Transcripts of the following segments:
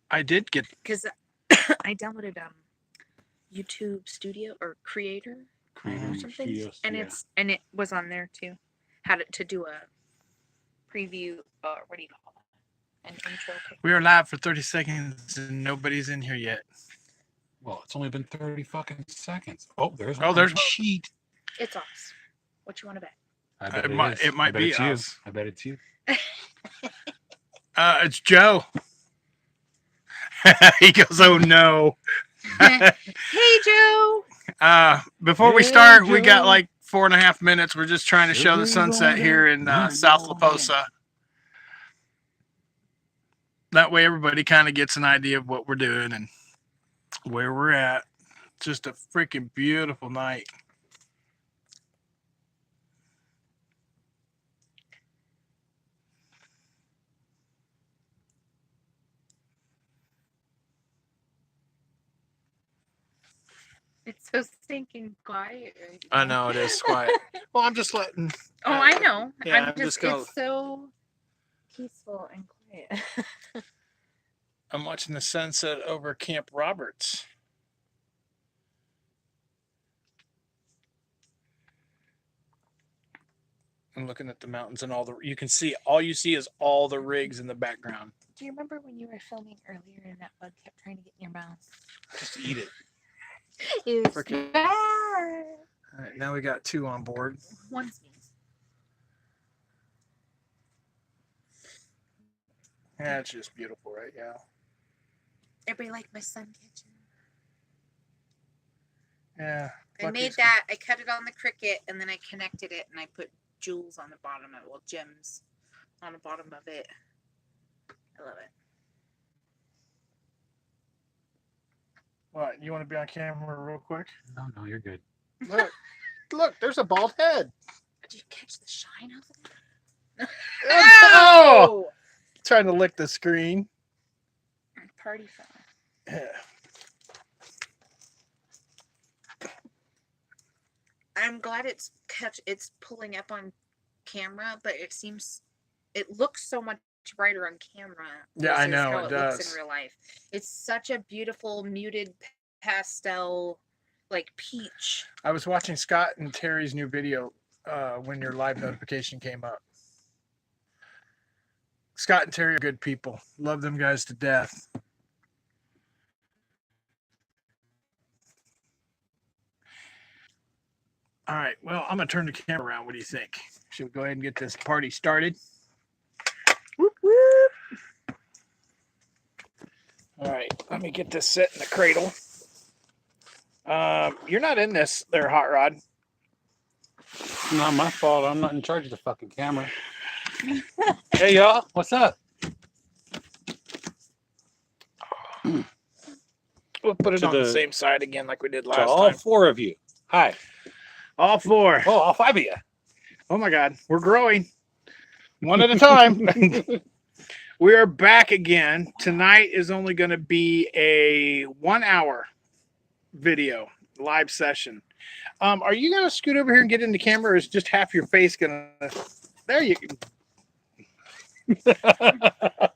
I did get because I downloaded YouTube Studio or Creator Creator or something, Studios. and Yeah. it was on there too. Had it to do a preview, or what do you call it? An intro. We are live for 30 seconds and nobody's in here yet. Well, it's only been 30 fucking seconds. Oh, there's Oh, there's one sheet. It's us. What you want to bet? I bet It it might- is. it might I bet be it's us. you. I bet it's you. It's Joe. He goes, oh no. Hey, Joe. Before we Hey, start, we got Joe. like 4.5 minutes. We're just trying to show the sunset here in South La Posa. That way everybody kind of gets an idea of what we're doing and where we're at. Just a freaking beautiful night. It's so stinking quiet. Right I now. know it is quiet. Well, I'm just letting. Oh, I know. Yeah, I'm just gonna, it's so peaceful and quiet. I'm watching the sunset over Camp Roberts. I'm looking at the mountains and all you see is all the rigs in the background. Do you remember when you were filming earlier and that bug kept trying to get in your mouth? Just eat it. It's Frickin- bad. All right, now we got 2 on board. One sneeze. Yeah, it's just beautiful right now. Everybody like my sun kitchen. Yeah. I made that. I cut it on the Cricut and then I connected it and I put jewels on the bottom of it. Well, gems on the bottom of it. I love it. What? You want to be on camera real quick? No, you're good. Look, there's a bald head. Did you catch the shine off of it? Oh! Trying to lick the screen. Party foul. Yeah. I'm glad it's pulling up on camera, but it looks so much brighter on camera. Yeah, I versus know, how it looks does. in real life. It's such a beautiful muted pastel, like peach. I was watching Scott and Terry's new video when your live notification came up. Scott and Terry are good people. Love them guys to death. All right, well, I'm going to turn the camera around. What do you think? Should we go ahead and get this party started? Whoop, whoop. All right, let me get this set in the cradle. You're not in this there, Hot Rod. Not my fault. I'm not in charge of the fucking camera. Hey, y'all. What's up? We'll put it To on the the- same side again like we did To last all time. 4 of you. Hi. All 4. Oh, all 5 of you. Oh my God, we're growing. One at a time. We are back again. Tonight is only going to be a 1-hour video live session. Are you going to scoot over here and get in the camera, or is just half your face going to? There you.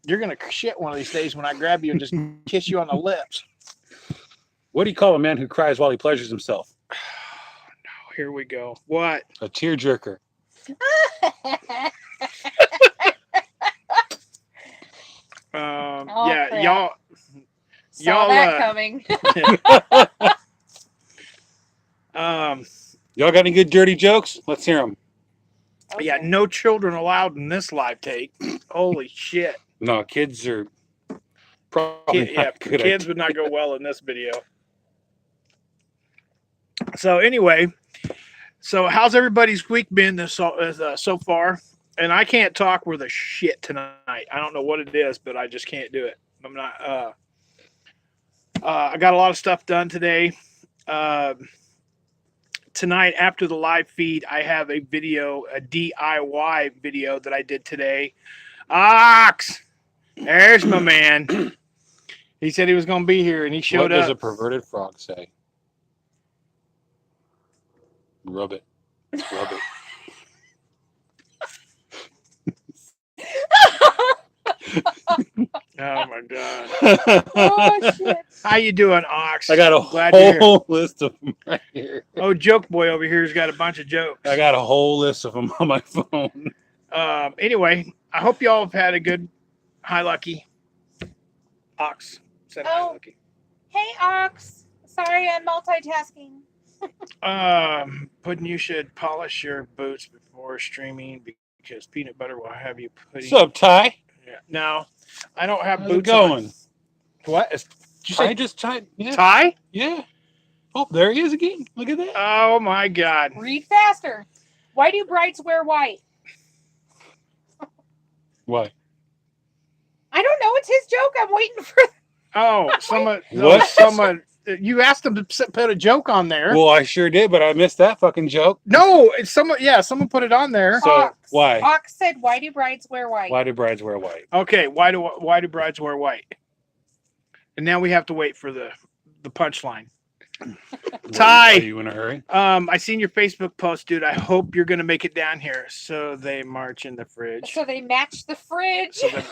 You're going to shit one of these days when I grab you and just kiss you on the lips. What do you call a man who cries while he pleasures himself? No, here we go. What? A tearjerker. Oh, Yeah, crap. y'all. Saw that coming. Y'all got any good dirty jokes? Let's hear them. Yeah, no children allowed in this live take. Holy shit. No, kids are probably not good. Kids would not go well in this video. So anyway, how's everybody's week been so far? And I can't talk worth a shit tonight. I don't know what it is, but I just can't do it. I'm not. I got a lot of stuff done today. Tonight after the live feed, I have a DIY video that I did today. Ox, there's my man. He said he was going to be here, and he showed up. What does up. a perverted frog say? Rub it. Rub Oh my god. Oh shit. How you doing, Ox? I got a Glad you're here. whole list of them right here. Oh, Joke Boy over here's got a bunch of jokes. I got a whole list of them on my phone. Anyway, I hope y'all have had a good Hi Lucky. Ox said Hi Oh. Lucky. Hey Ox. Sorry, I'm multitasking. Puddin, you should polish your boots before streaming because peanut butter will have you putting. What's up, Ty? Yeah. No, I don't have How's it boots going? on. What? Did you Ty say just tried. Yeah. Ty? Yeah. Oh, there he is again. Look at that. Oh my god. Read faster. Why do brides wear white? What? I don't know. It's his joke. I'm waiting for. Oh, someone. What? Someone. You asked them to put a joke on there. Well, I sure did, but I missed that fucking joke. No, it's someone. Yeah, someone put it on there. So, Ox. why? Ox said, "Why do brides wear white?" Why do brides wear white? Okay, why do brides wear white? And now we have to wait for the punchline. Ty. Are you in a hurry? I seen your Facebook post, dude. I hope you're gonna make it down here. So they march in the fridge. So they match the fridge. So they-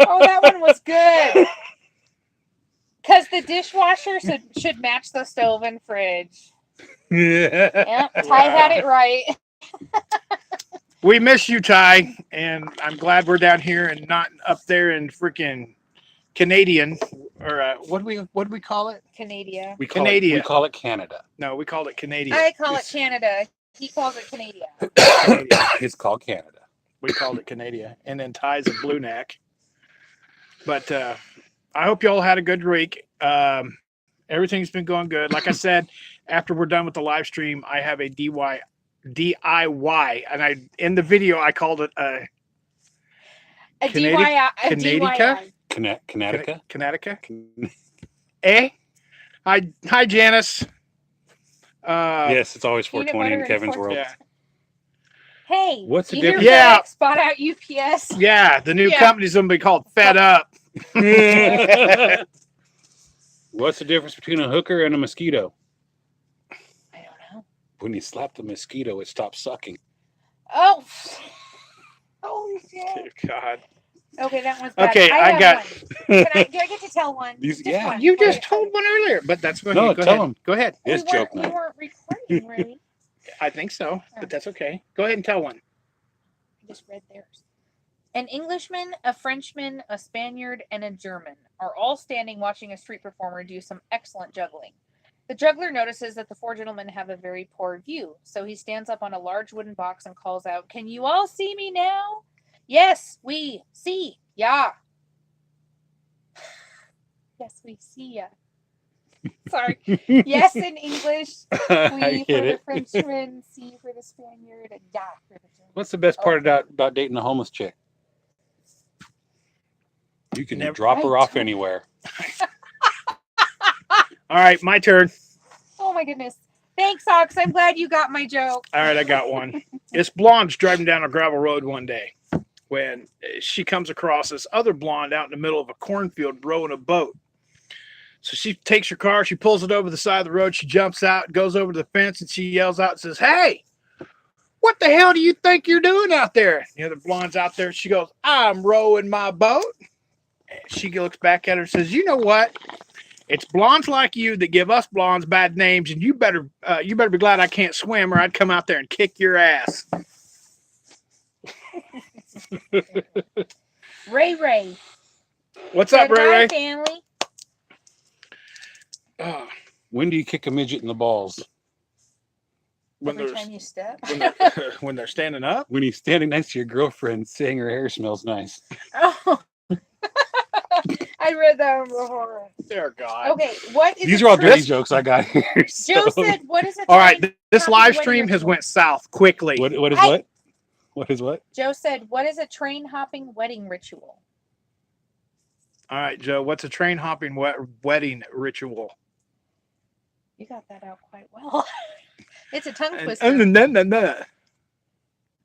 Oh, that one was good. Because the dishwasher should match the stove and fridge. Yeah. Yep, Ty had it right. we miss you, Ty, and I'm glad we're down here and not up there in freaking Canadian or what do we call it? Canada. We call Canada. we call it Canada. No, we called it Canadian. I call it Canada. He calls it Canada. It's called Canada. We called it Canada, and then Ty's a blue neck. But I hope y'all had a good week. Everything's been going good. Like I said, after we're done with the live stream, I have a DIY, and in the video I called it a DIY. Canadica? Connecticut. Connecticut. Eh? Hi, Janice. Yes, it's always Peanut 420 in butter and Kevin's world. Yeah. Hey, What's the you hear difference? Yeah. FedEx bought out UPS? Yeah, the new Yeah. company's gonna be called Fed Up. What's the difference between a hooker and a mosquito? I don't know. When you slap the mosquito, it stops sucking. Oh, holy shit. God. Okay, that one's bad. Okay, I have got- one. Do I get to tell one? These- Just yeah. one. You just Okay. told one earlier, but that's what. No, Go tell ahead. him. Go ahead. It's We weren't- joke night. We weren't recording, right? I think so, but that's okay. Go ahead and tell one. I just read theirs. An Englishman, a Frenchman, a Spaniard, and a German are all standing watching a street performer do some excellent juggling. The juggler notices that the four gentlemen have a very poor view, so he stands up on a large wooden box and calls out, "Can you all see me now?" "Yes, we see. Yeah." "Yes, we see ya." Sorry. Yes in English. I We for get the it. Frenchman, C for the Spaniard, and da for the German. What's the best part about dating a homeless chick? You can Never- drop her I off don't- anywhere. All right, my turn. Oh my goodness. Thanks, Ox. I'm glad you got my joke. All right, I got one. This blonde's driving down a gravel road one day when she comes across this other blonde out in the middle of a cornfield rowing a boat. So she takes her car, she pulls it over the side of the road, she jumps out, goes over to the fence, and she yells out and says, "Hey, what the hell do you think you're doing out there?" The other blonde's out there. She goes, "I'm rowing my boat." And she looks back at her and says, "You know what? It's blondes like you that give us blondes bad names, and you better be glad I can't swim, or I'd come out there and kick your ass." Ray. What's up, Said, Ray "Hi, Ray? family." Oh, When do you kick a midget in the balls? when Every they're time you step. when they're standing up. When he's standing next to your girlfriend saying her hair smells nice. Oh. I read that one before. Dear God. Okay, what is These a are all train- dirty jokes I got here. Joe so- said, "What is a All right, train this hopping live wedding stream has ritual?" went south quickly. What is I- what? What is what? Joe said, "What is a train hopping wedding ritual?" All right, Joe. What's a train hopping wedding ritual? You got that out quite well. It's a tongue And- twister. and-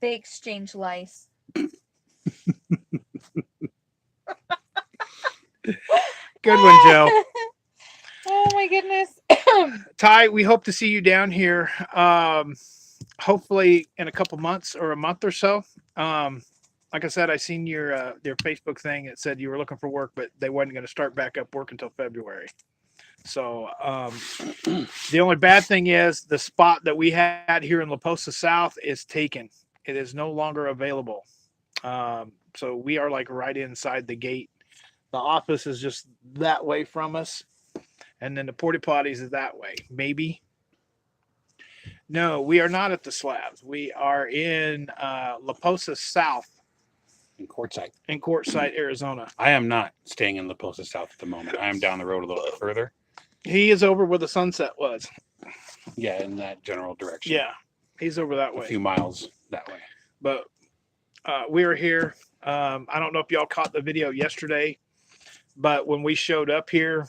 They exchange lice. Good one, Joe. Oh my goodness. Ty, we hope to see you down here. hopefully in a couple months or a month or so. Like I said, I seen your Facebook thing. It said you were looking for work, but they wasn't going to start back up work until February. So the only bad thing is the spot that we had here in La Posa South is taken. It is no longer available. So we are like right inside the gate. The office is just that way from us, and then the porta potties is that way. Maybe. No, we are not at the slabs. We are in La Posa South In Quartzsite. in Quartzsite, Arizona. I am not staying in La Posa South at the moment. I am down the road a little bit further. He is over where the sunset was. Yeah, in that general direction. Yeah, he's over that A way. few miles that way. But we are here. I don't know if y'all caught the video yesterday, but when we showed up here,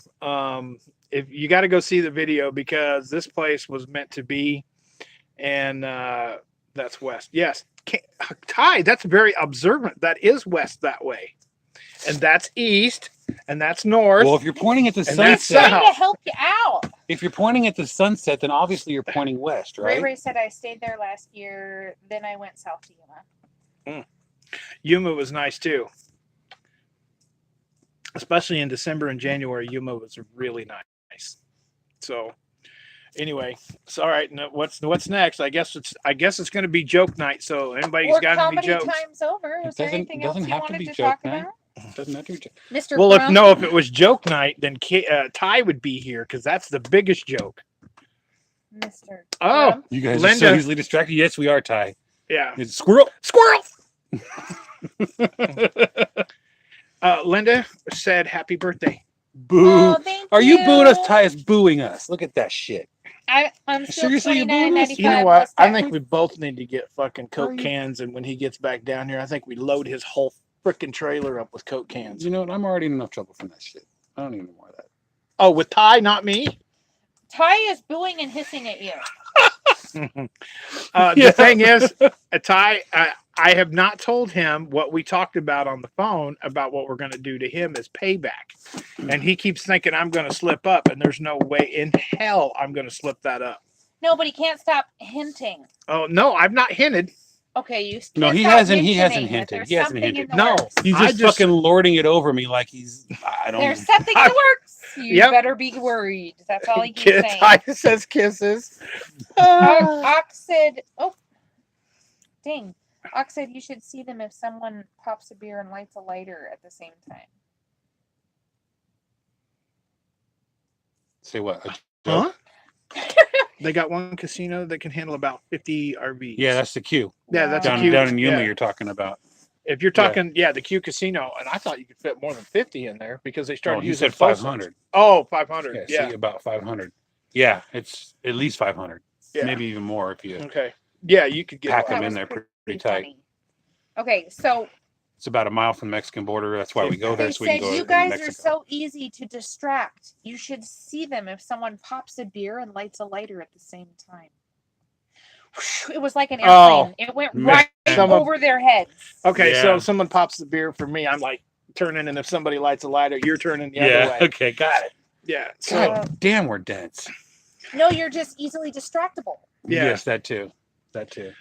if you got to go see the video because this place was meant to be, and that's west. Yes, Ty, that's very observant. That is west that way, and that's east, and that's north. Well, if you're pointing at the And that's sunset, Trying to help you out. if you're pointing at the sunset, then obviously you're pointing west, Ray right? Ray said I stayed there last year. Then I went south to Yuma. Yuma was nice too, especially in December and January. Yuma was really nice. So, anyway, it's all right. No, what's next? I guess it's going to be joke night. So anybody's Or got any comedy jokes? times over. Was there doesn't- anything else doesn't you have to wanted be to joke talk night. about? Doesn't have to be. Mr. Well, Crump? if it was joke night, then Ty would be here because that's the biggest joke. Mr. Oh, Crump? You guys are Linda. so easily distracted. Yes, we are, Ty. yeah, It's squirrel. squirrel. Linda said, "Happy birthday." Boo. Oh, thank Are you booing us? Ty is booing us. Look at that shit. I'm still Seriously, you booing us? $29.95. You know what? plus I tax. think we both need to get fucking Coke Are you- cans, and when he gets back down here, I think we load his whole freaking trailer up with Coke cans. You know what? I'm already in enough trouble from that shit. I don't need any more of that. Oh, with Ty, not me. Ty is booing and hissing at you. Yeah. The thing is, Ty, I have not told him what we talked about on the phone about what we're going to do to him as payback. And he keeps thinking I'm going to slip up, and there's no way in hell I'm going to slip that up. No, but he can't stop hinting. Oh, no, I've not hinted. Okay, you. No, can't he stop hasn't- he hasn't mentioning that hinted. there's He hasn't something in hinted. the No. works. He's I just, just- fucking lording it over me like he's. I don't. There's something in the works. You Yep. better be worried. That's all he keeps saying. Ty says kisses. Ox said, "Oh, dang." Ox said you should see them if someone pops a beer and lights a lighter at the same time. Say what? Huh? They got one casino that can handle about 50 RVs. Yeah, that's the Q. Yeah, that's Down, a Q. down in Yuma, Yeah. you're talking about. If you're talking, the Q Casino, and I thought you could fit more than 50 in there because they Oh, started you using said full size. 500. Oh, 500. Yeah, Yeah. see, about 500. Yeah, it's at least 500. Yeah. Maybe even more if you Okay. Yeah, you could get pack one. them That in was there pretty pretty tight. funny. Okay, so It's about a mile from the Mexican border. That's why we go there, they so we can said go you into guys Mexico. are so easy to distract. You should see them if someone pops a beer and lights a lighter at the same time. It was like an Oh, airplane. It went man. right Some of- over their heads. Okay, so Yeah. if someone pops the beer for me, I'm like turning, and if somebody lights a lighter, you're turning the Yeah, other way. okay, got it. Yeah. So, God damn, we're dense. No, you're just easily distractible. Yeah. Yes, that too. That too.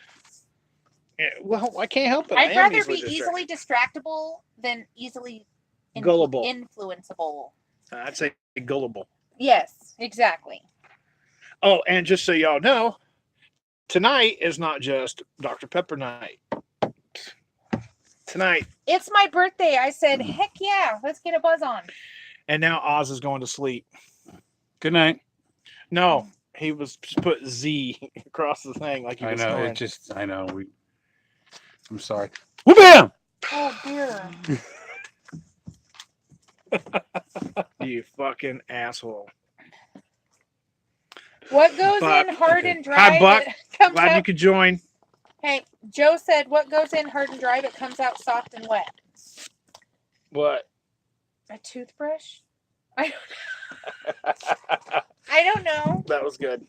yeah, well, I can't help it. I I'd am rather be distracted. easily distractible than easily Gullible. influenceable. I'd say gullible. Yes, exactly. Oh, and just so y'all know, tonight is not just Dr. Pepper night. Tonight, It's my birthday. I said, heck yeah, let's get a buzz on. and now Oz is going to sleep. Good night. No, he was put Z across the thing like he I was know. snoring. It just. I know. I'm sorry. Whoop bam! Oh dear. You fucking asshole. What goes Buck. in hard Okay. and dry Hi, Buck. but comes Glad you out. could join. Hey, Joe said, what goes in hard and dry but comes out soft and wet? What? A toothbrush? I don't know. That was good.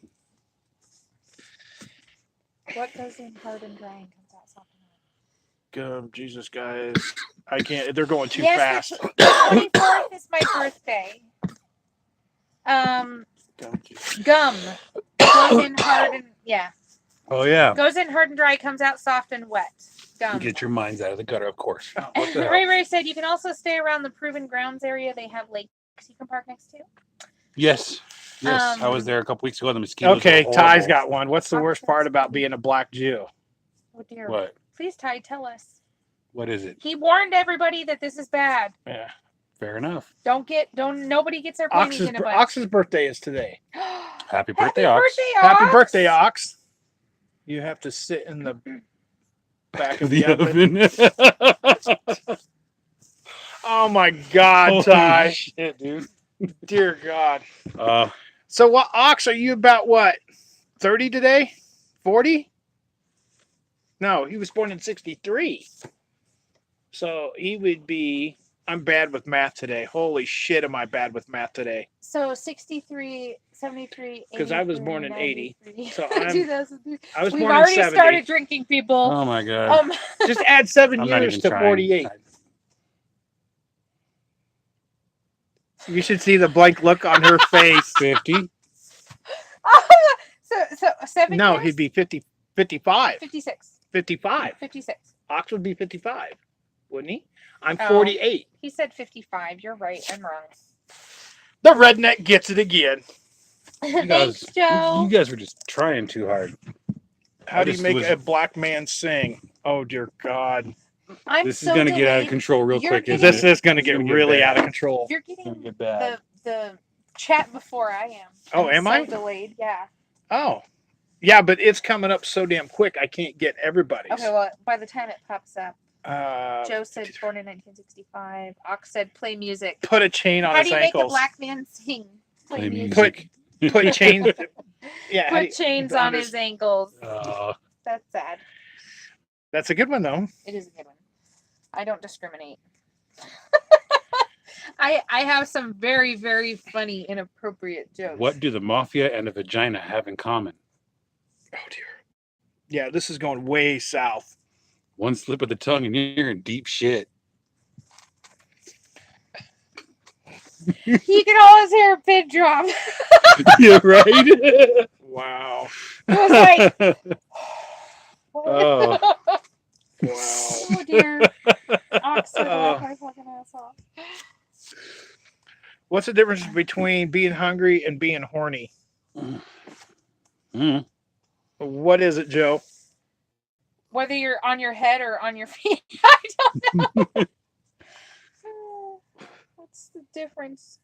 What goes in hard and dry and comes out soft and wet? Jesus, guys. I can't. They're going too Yes, fast. the 24th is my birthday. Gum goes in hard and yeah. Oh yeah. Goes in hard and dry, comes out soft and wet. Gum. Get your minds out of the gutter, of course. What the hell? Ray Ray said you can also stay around the proven grounds area. They have lakes you can park next to. Yes. Yes. I was there a couple weeks ago. The mosquitoes. Okay, were Ty's horrible. got one. What's the worst part about being a black Jew? Oh dear. What? Please, Ty, tell us. What is it? He warned everybody that this is bad. Yeah. Fair enough. Nobody gets their panties in a bunch. Ox's birthday is today. Happy birthday, Ox. Happy birthday, Ox. You have to sit in the back of the oven. Oh my God, Ty. Shit, dude. Dear God. So what, Ox, are you about what? 30 today? 40? No, he was born in 63. So he would be, I'm bad with math today. Holy shit, am I bad with math today? So 63, 73, 'Cause I was born in 80. 93. So I'm- 2003. I was We've born in already 70. started drinking, people. Oh my God. Just add 7 I'm not years even to trying. 48. You should see the blank look on her face. 50. so 7 No, years? he'd be 50, 55. 56. 55. 56. Ox would be 55, wouldn't he? I'm Oh. 48. He said 55. You're right. I'm wrong. The redneck gets it again. Thanks, Joe. You guys were just trying too hard. How I do you just make was- a black man sing? Oh, dear God. I'm This is so going to get out of delayed. control real You're quick. getting- Isn't This it? is going to It's get gonna get really bad. out of control. You're It's getting gonna get bad. the chat before I am. Oh, I'm am so I? delayed. Yeah. Oh. Yeah, but it's coming up so damn quick, I can't get everybody's. Okay, well, by the time it pops up, Uh, Joe said born in 1965. Ox said play music. put a chain on How his do you make a ankles. black man sing? Play music. music. Put chains. Yeah, how do Put you- chains on his ankles. That's sad. That's a good one, though. It is a good one. I don't discriminate. I have some very, very funny, inappropriate jokes. What do the mafia and a vagina have in common? Oh, dear. Yeah, this is going way south. One slip of the tongue and you're in deep shit. You can always hear a pin drop. Yeah, right? Wow. I was like, Oh. Wow. oh dear. Ox would laugh my fucking ass off. What's the difference between being hungry and being horny? Mm. What is it, Joe? Whether you're on your head or on your feet, I don't know. What's the difference?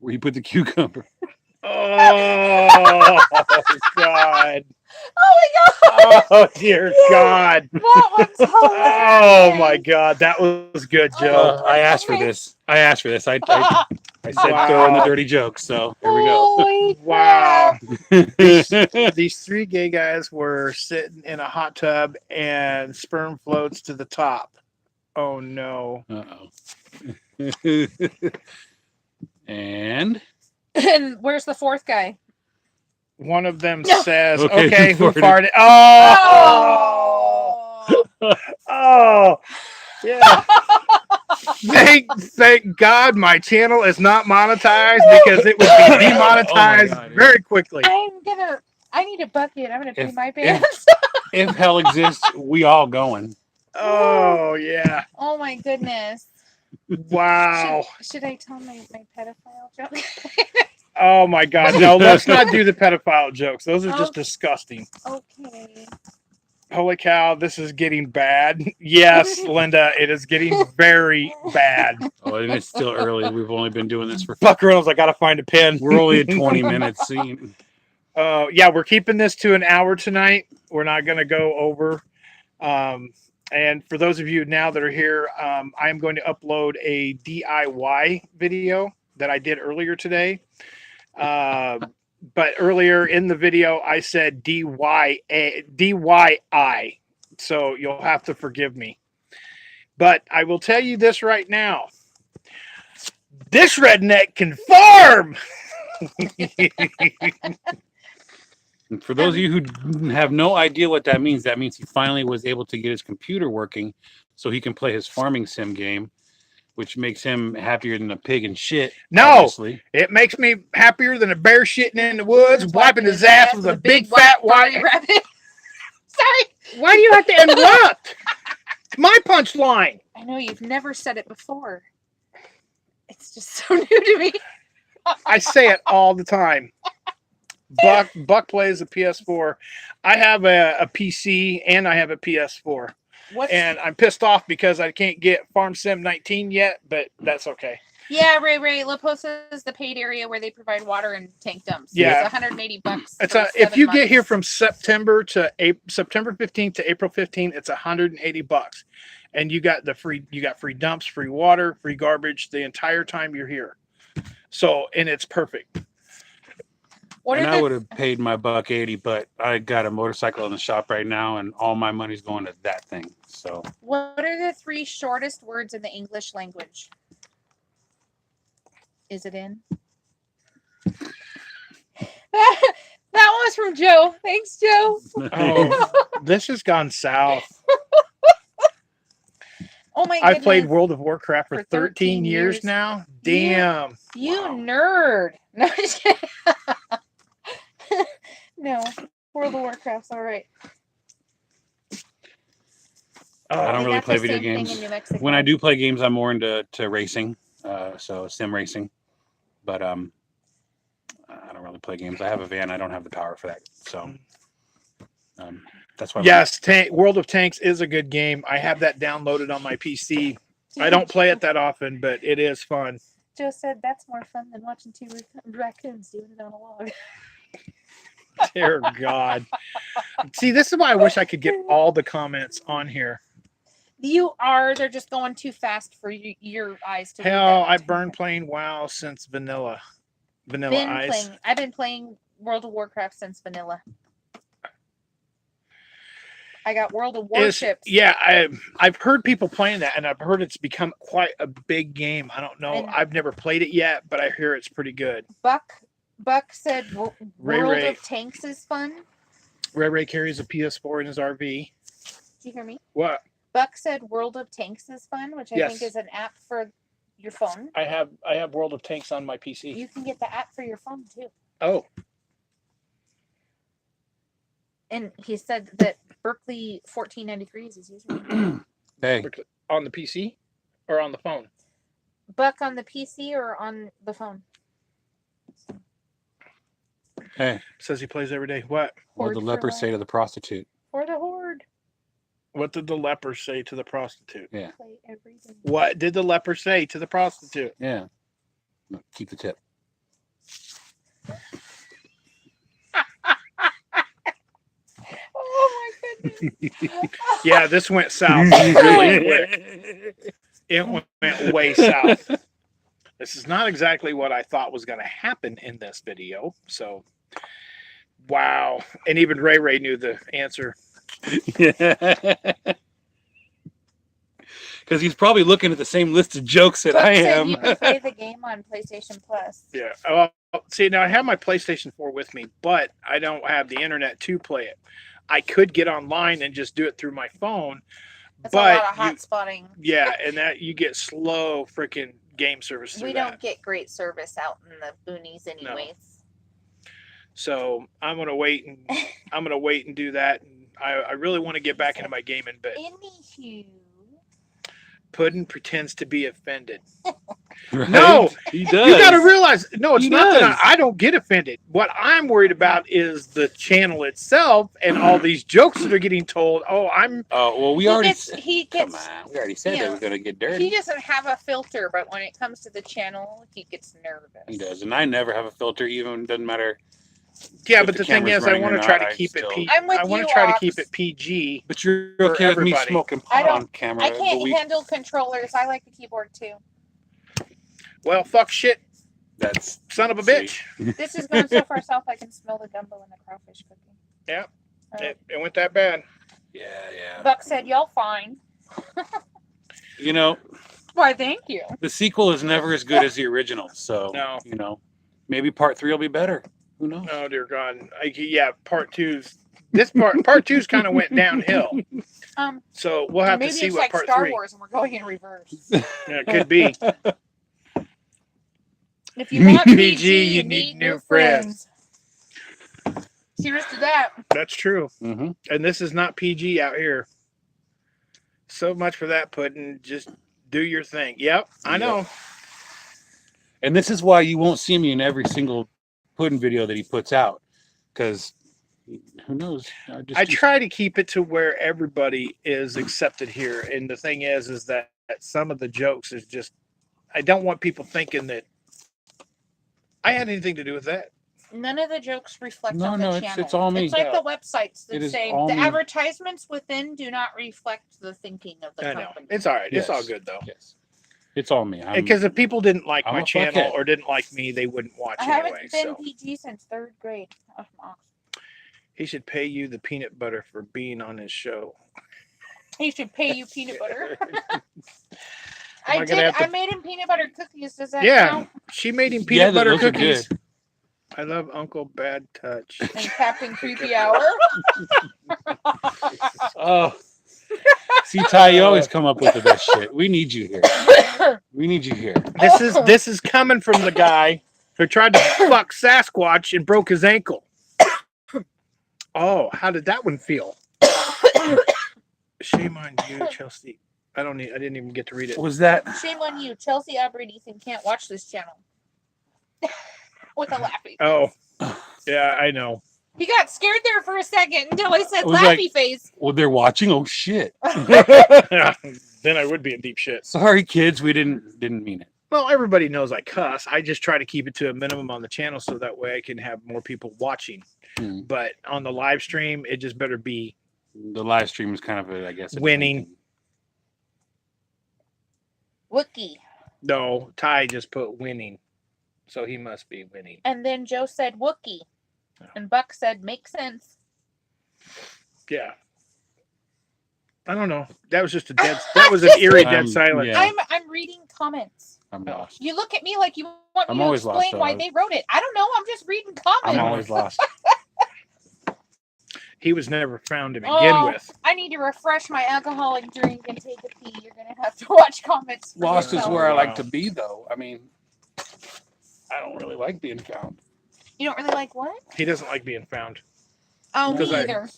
Where you put the cucumber. Oh, God. Oh my god! Oh, dear God. That one's hilarious. Oh, my God. That was good, Joe. I asked for this. I said Wow. throw in the dirty jokes. So here we go. Holy Wow. crap. These 3 gay guys were sitting in a hot tub and sperm floats to the top. Oh, no. Uh-oh. And And where's the fourth guy? One of them No. says, Okay, okay, who who farted? farted? Oh! Oh! Yeah. Thank God my channel is not monetized because it would be demonetized Oh my God. very quickly. I need a bucket. I'm gonna pee If- my if- pants. if hell exists, we all going. Oh, yeah. Oh my goodness. Wow. Should I tell my pedophile joke? Oh, my God. No, let's not do the pedophile jokes. Those are just Oh. disgusting. Okay. Holy cow, this is getting bad. Yes, Linda, it is getting very bad. Oh, and it's still early. We've only been doing this for. Buck Reynolds, I got to find a pen. We're only at 20 minutes. Yeah, we're keeping this to an hour tonight. We're not going to go over. And for those of you now that are here, I am going to upload a DIY video that I did earlier today. But earlier in the video, I said DYI. So you'll have to forgive me. But I will tell you this right now. This redneck can farm. And for those of you who have no idea what that means he finally was able to get his computer working so he can play his farming sim game. which makes him happier than a pig in shit. No, obviously. it makes me happier than a bear shitting in the woods, wiping his ass with a big fat white rabbit. Sorry. Why do you have to interrupt? It's my punchline. I know you've never said it before. It's just so new to me. I say it all the time. Buck plays a PS4. I have a PC and I have a PS4. And I'm pissed off because I can't get Farm Sim 19 yet, but that's okay. Yeah, Ray. La Posa is the paid area where they provide water and tank dumps. Yeah. It's $180. It's if you get here from September 15th to April 15th, it's $180. And you got free dumps, free water, free garbage the entire time you're here. So, and it's perfect. I would have paid my $180, but I got a motorcycle in the shop right now, and all my money's going to that thing. So, what are the 3 shortest words in the English language? Is it in? That was from Joe. Thanks, Joe. Oh, this has gone south. Oh my goodness. I've played World of Warcraft for 13 years now. Damn. You nerd. No, just kidding. No, World of Warcraft's all right. I don't really play video games. When I do play games, I'm more into racing, so sim racing. But I don't really play games. I have a van. I don't have the power for that. So that's why. Yes, World of Tanks is a good game. I have that downloaded on my PC. I don't play it that often, but it is fun. Joe said that's more fun than watching 2 raccoons doing it on a log. Dear God. See, this is why I wish I could get all the comments on here. They're just going too fast for your eyes to Hell, I've been playing WoW since Vanilla Ice. I've been playing World of Warcraft since Vanilla. I got World of Warships. Yeah, I've heard people playing that, and I've heard it's become quite a big game. I don't know. And I've never played it yet, but I hear it's pretty good. Buck said World of Tanks is fun. Ray carries a PS4 in his RV. Did you hear me? What? Buck said World of Tanks is fun, which I think is an app for your phone. I have World of Tanks on my PC. You can get the app for your phone too. Oh. And he said that Berkeley 1493 is his username. Hey. On the PC or on the phone? Buck on the PC or on the phone? Hey. Says he plays every day. What? What did the leper say to the prostitute? For the horde. What did the leper say to the prostitute? Yeah. Play every day. What did the leper say to the prostitute? Yeah. Keep the tip. Oh my goodness. Yeah, this went south really quick. It went way south. This is not exactly what I thought was going to happen in this video. So, wow. And even Ray knew the answer. Because he's probably looking at the same list of jokes that I am. You can play the game on PlayStation Plus. Yeah. Well, see, now I have my PlayStation 4 with me, but I don't have the internet to play it. I could get online and just do it through my phone. That's but a lot of hot spotting. Yeah, and that you get slow freaking game service through We don't get great service out in the boonies anyways. No. So I'm gonna wait and do that. And I really want to get back into my gaming, but Anywho. Puddin pretends to be offended. Right? No, he does. You got to realize, no, it's He not does. that I don't get offended. What I'm worried about is the channel itself and all these jokes that are getting told. Oh, Oh well, we already. Come gets. on, we already said that we're gonna get dirty. He doesn't have a filter, but when it comes to the channel, he gets nervous. He does, and I never have a filter. Even doesn't matter. Yeah, if but the thing camera's is, I running want or to try not, to keep it still- PG. I'm with I want you, to try to Ox. keep it PG. But you're For okay with me everybody. smoking I pot don't- on camera. I can't but handle controllers. I like the keyboard too. Well, fuck shit, That's son of a see. bitch. This is going so far south I can smell the gumbo and the crawfish cooking. Yeah, Alright. it went that bad. Yeah. Buck said, "Y'all fine." You know, Why? Thank you. the sequel is never as good as the original. So No. you know, maybe part 3 will be better. Who knows? Oh dear God. Yeah, part two's. This part two's kind of went downhill. So we'll have to maybe see it's what like part Star 3. Wars and we're going in reverse. Yeah, it could be. If you want PG, PG, you need new friends. Cheers to that. That's true. Mm-hmm. And this is not PG out here. So much for that, Puddin'. Just do your thing. Yep, I know. And this is why you won't see me in every single Puddin' video that he puts out, because who knows? I try to keep it to where everybody is accepted here. And the thing is that some of the jokes is just, I don't want people thinking that I had anything to do with that. None of the jokes reflect on the channel. It's all me. It's like the websites that say the me. advertisements within do not reflect the thinking of the company. Know. It's all right. Yes. It's all good, though. Yes. It's all me. Because if people didn't like I'm my a channel fuckhead. or didn't like me, they wouldn't watch I haven't anyway. been So PG since 3rd grade. he should pay you the peanut butter for being on his show. He should pay you peanut butter. Am I gonna have to- I made him peanut butter cookies. Does that Yeah, count? she made him peanut butter those are cookies. good. I love Uncle Bad Touch. And Captain Creepy Hour. Oh. See, Ty, you always come up with the best shit. We need you here. We need you here. This is coming from the guy who tried to fuck Sasquatch and broke his ankle. Oh, how did that one feel? Shame on you, Chelsea. I didn't even get to read it. Was that? Shame on you. Chelsea Aubrey Ethan can't watch this channel. With a laughy. Oh, yeah, I know. He got scared there for a second until I said was laughy like- face. Well, they're watching. Oh shit! Then I would be in deep shit. Sorry, kids. We didn't mean it. Well, everybody knows I cuss. I just try to keep it to a minimum on the channel so that way I can have more people watching. But on the live stream, it just better be The live stream is kind of I guess. Winning. Wookie. no. Ty just put winning, so he must be winning. And then Joe said Wookie. And Buck said, makes sense. Yeah. I don't know. That was just that was an eerie dead silence. Yeah. I'm reading comments. I'm lost. You look at me like you want I'm me to always lost, explain why though. they wrote it. I don't know. I'm just reading comments. I'm always lost. He was never found to begin with. I need to refresh my alcoholic drink and take a pee. You're going to have to watch comments. for Lost is yourself. where I like to be, though. I mean, I don't really like being found. You don't really like what? He doesn't like being found. Oh, me Because either.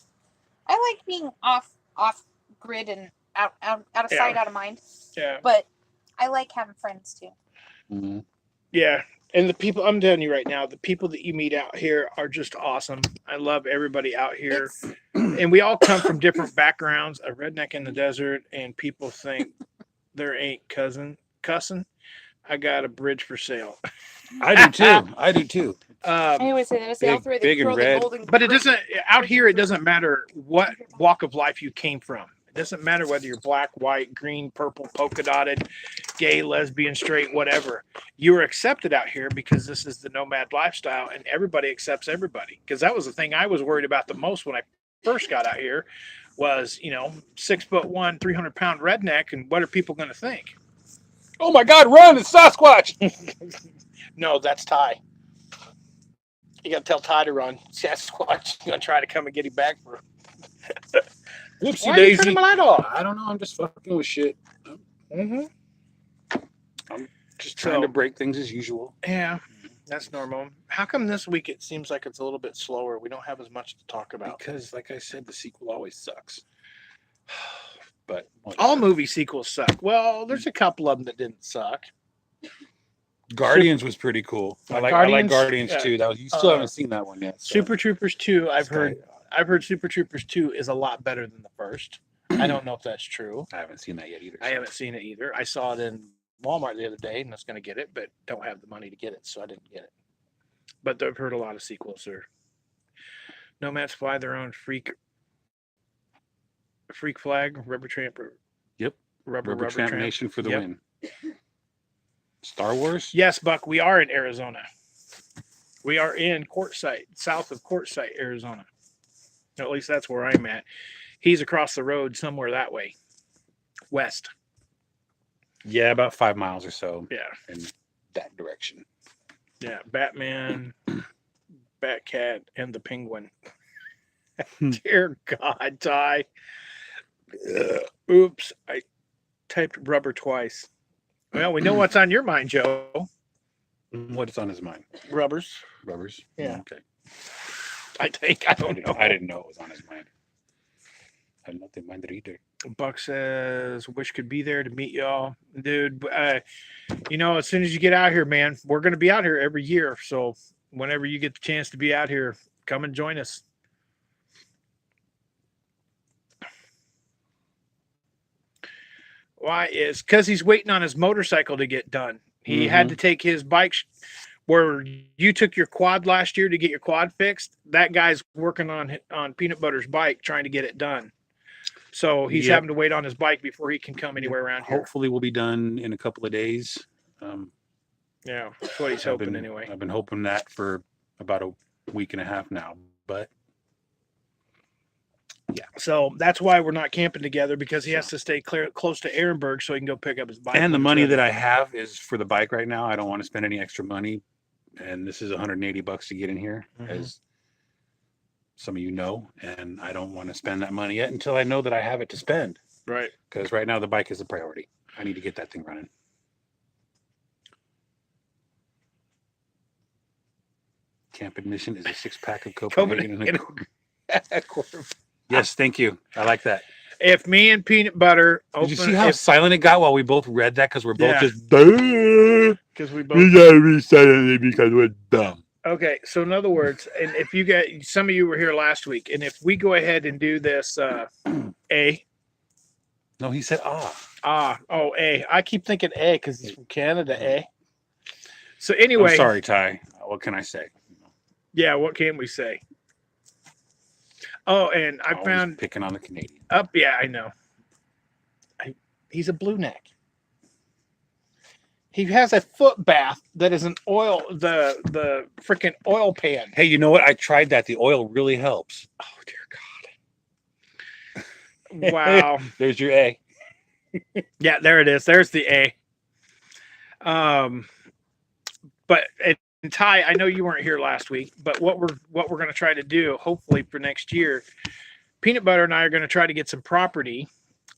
I like being off grid and out of Yeah. sight, out of mind. Yeah. But I like having friends too. Mm-hmm. Yeah. And the people, I'm telling you right now, the people that you meet out here are just awesome. I love everybody out here. And we all come from different backgrounds. A redneck in the desert, and people think there ain't cussing. I got a bridge for sale. I do too. I do too. I always say that. Big- big and red. But it doesn't, out here, it doesn't matter what walk of life you came from. It doesn't matter whether you're black, white, green, purple, polka dotted, gay, lesbian, straight, whatever. You are accepted out here because this is the nomad lifestyle, and everybody accepts everybody. Because that was the thing I was worried about the most when I first got out here was, 6'1", 300-pound redneck, and what are people going to think? Oh my God! Run! It's Sasquatch. No, that's Ty. You got to tell Ty to run. Sasquatch going to try to come and get him back for Whoopsie Why are you daisy. turning my light off? I don't know. I'm just fucking with shit. Mm-hmm. Just trying to break things as usual. Yeah, that's normal. How come this week it seems like it's a little bit slower? We don't have as much to talk about. Because, like I said, the sequel always sucks. But All movie sequels suck. Well, there's a couple of them that didn't suck. Guardians was pretty cool. I like Guardians yeah. too. You still haven't seen that one yet. So. Super Troopers 2, I've heard Super Troopers 2 is a lot better than the first. I don't know if that's true. I haven't seen that yet either. I haven't seen it either. I saw it in Walmart the other day and I was going to get it, but don't have the money to get it, so I didn't get it. But I've heard a lot of sequels there. Nomads fly their own freak flag, rubber tramp. Yep. Rubber Tramp Nation for the Yep. win. Star Wars? Yes, Buck, we are in Arizona. We are in Quartzsite, south of Quartzsite, Arizona. At least that's where I'm at. He's across the road somewhere that way, west. Yeah, about 5 miles or so Yeah, in that direction. yeah. Batman, Batcat, and the Penguin. Dear God, Ty. Oops, I typed rubber twice. Well, we know what's on your mind, Joe. What is on his mind? Rubbers. Rubbers? Yeah. Okay. I think. I don't know. I didn't know it was on his mind. I had nothing mind either. Buck says, wish could be there to meet y'all. Dude, as soon as you get out here, man, we're going to be out here every year. So whenever you get the chance to be out here, come and join us. Why is because he's waiting on his motorcycle to get done. He had to take his bike where you took your quad last year to get your quad fixed. That guy's working on Peanutbutter's bike, trying to get it done. So he's having to wait on his bike before he can come anywhere around here. Hopefully we'll be done in a couple of days. Yeah, that's what he's hoping anyway. I've been hoping that for about a week and a half now, but yeah. So that's why we're not camping together, because he has to stay close to Ehrenberg so he can go pick up his bike. And the money that I have is for the bike right now. I don't want to spend any extra money. And this is $180 to get in here, as some of you know. And I don't want to spend that money yet until I know that I have it to spend. Right. Because right now the bike is a priority. I need to get that thing running. Camp admission is a 6-pack of Copenhagen and a quarter. Yes, thank you. I like that. If me and Peanutbutter open, did you see how silent it got while we both read that? Because we're both just because we gotta read silently because we're dumb. Okay, so in other words, and if you get some of you were here last week, and if we go ahead and do this, A. No, he said A. I keep thinking A because he's from Canada. A. So anyway, I'm sorry, Ty. What can I say? Yeah, what can we say? Oh, and I found picking on the Canadian. Yeah, I know. He's a blue neck. He has a foot bath that is the freaking oil pan. Hey, you know what? I tried that. The oil really helps. Oh dear God! Wow. There's your A. Yeah, there it is. There's the A. But Ty, I know you weren't here last week, but what we're going to try to do, hopefully for next year, Peanutbutter and I are going to try to get some property,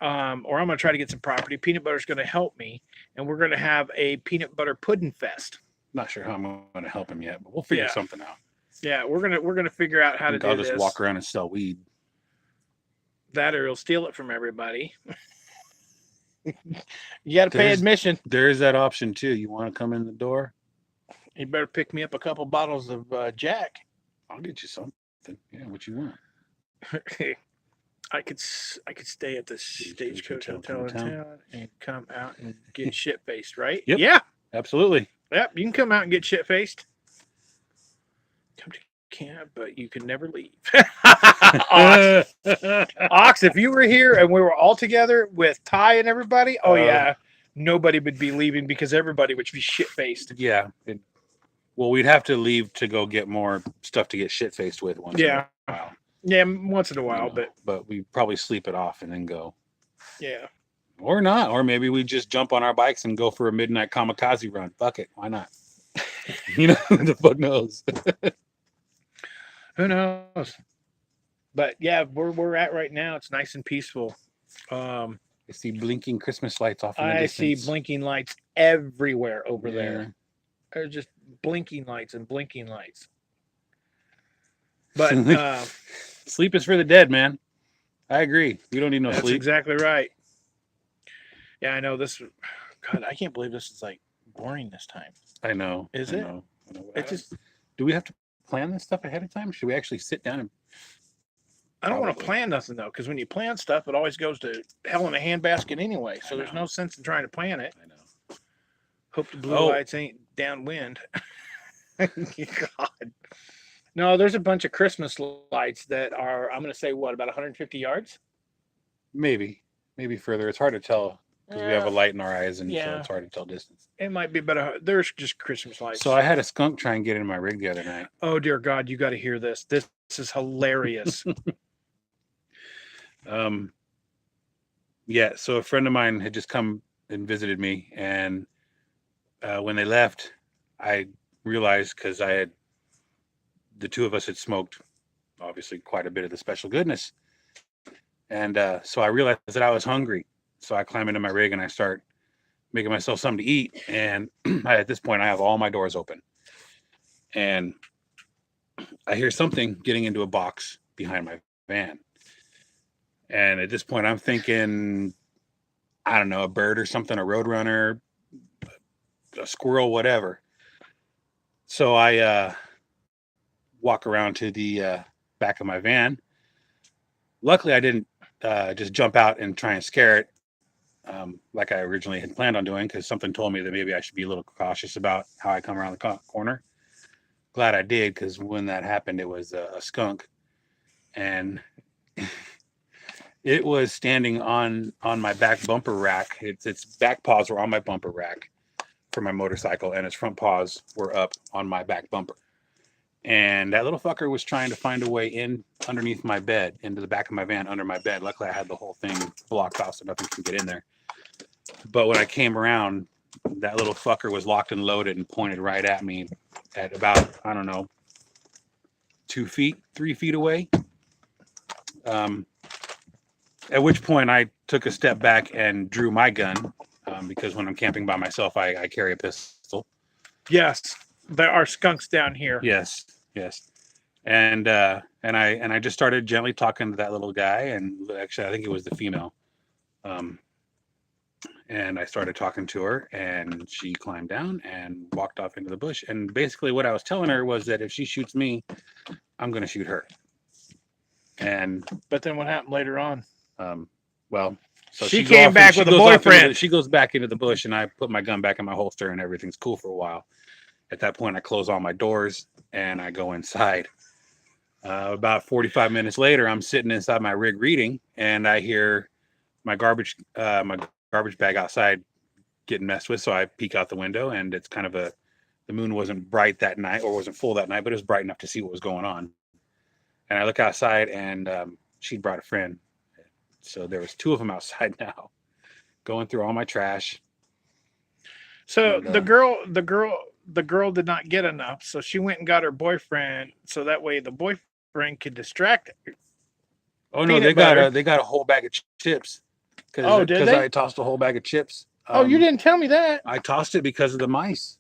or I'm going to try to get some property. Peanutbutter's going to help me, and we're going to have a peanut butter pudding fest. Not sure how I'm going to help him yet, but we'll figure something out. Yeah, we're gonna figure out how to do this. I'll just walk around and sell weed. That, or he'll steal it from everybody. You got to pay admission. There is that option too. You want to come in the door? You better pick me up a couple bottles of Jack. I'll get you something. Yeah, what you want? I could stay at the Stagecoach Hotel in town and come out and get shit faced, right? Yep. Yeah, absolutely. Yep, you can come out and get shit faced. Come to camp, but you can never leave. Ox, if you were here and we were all together with Ty and everybody, nobody would be leaving because everybody would be shit faced. Yeah. Well, we'd have to leave to go get more stuff to get shit faced with once in a while. Yeah, once in a while, but we probably sleep it off and then go. Yeah. Or not. Or maybe we just jump on our bikes and go for a midnight kamikaze run. Fuck it. Why not? Who the fuck knows? Who knows? But yeah, we're at right now. It's nice and peaceful. I see blinking Christmas lights off in the distance. I see blinking lights everywhere over there. They're just blinking lights and blinking lights. But sleep is for the dead, man. I agree. We don't need no sleep. That's exactly right. Yeah, I know this. God, I can't believe this is like boring this time. I know. Is it? I know. It just. Do we have to plan this stuff ahead of time? Should we actually sit down and? I don't want to plan nothing though, because when you plan stuff, it always goes to hell in a handbasket anyway. So there's no sense in trying to plan it. I know. Hope the blue lights ain't downwind. God. No, there's a bunch of Christmas lights that are, I'm going to say, about 150 yards? Maybe further. It's hard to tell because we have a light in our eyes, and so it's hard to tell distance. It might be better. There's just Christmas lights. So I had a skunk try and get in my rig the other night. Oh, dear God, you got to hear this. This is hilarious. Yeah, so a friend of mine had just come and visited me, and when they left, I realized, because the two of us had smoked obviously quite a bit of the special goodness, And so I realized that I was hungry. So I climb into my rig and I start making myself something to eat. And at this point, I have all my doors open. And I hear something getting into a box behind my van. And at this point, I'm thinking, I don't know, a bird or something, a roadrunner, a squirrel, whatever. So I walk around to the back of my van. Luckily, I didn't just jump out and try and scare it like I originally had planned on doing, because something told me that maybe I should be a little cautious about how I come around the corner. Glad I did, because when that happened, it was a skunk, and it was standing on my back bumper rack. Its back paws were on my bumper rack for my motorcycle, and its front paws were up on my back bumper. And that little fucker was trying to find a way in underneath my bed, into the back of my van, under my bed. Luckily, I had the whole thing blocked off so nothing could get in there. But when I came around, that little fucker was locked and loaded and pointed right at me at about, I don't know, 2 feet, 3 feet away. At which point I took a step back and drew my gun, because when I'm camping by myself, I carry a pistol. Yes, there are skunks down here. Yes. And I just started gently talking to that little guy, and actually I think it was the female. And I started talking to her, and she climbed down and walked off into the bush. And basically what I was telling her was that if she shoots me, I'm going to shoot her. But then what happened later on? Well, so she came back with a boyfriend. She goes back into the bush, and I put my gun back in my holster, and everything's cool for a while. At that point, I close all my doors and I go inside. About 45 minutes later, I'm sitting inside my rig reading, and I hear my garbage bag outside getting messed with. So I peek out the window, and it's kind of the moon wasn't bright that night, or wasn't full that night, but it was bright enough to see what was going on. And I look outside, and she'd brought a friend. So there was 2 of them outside now, going through all my trash. So and, the girl did not get enough, so she went and got her boyfriend, so that way the boyfriend could distract her. Oh no, they got a whole bag of chips. Oh, did they? I tossed a whole bag of chips. You didn't tell me that. I tossed it because of the mice.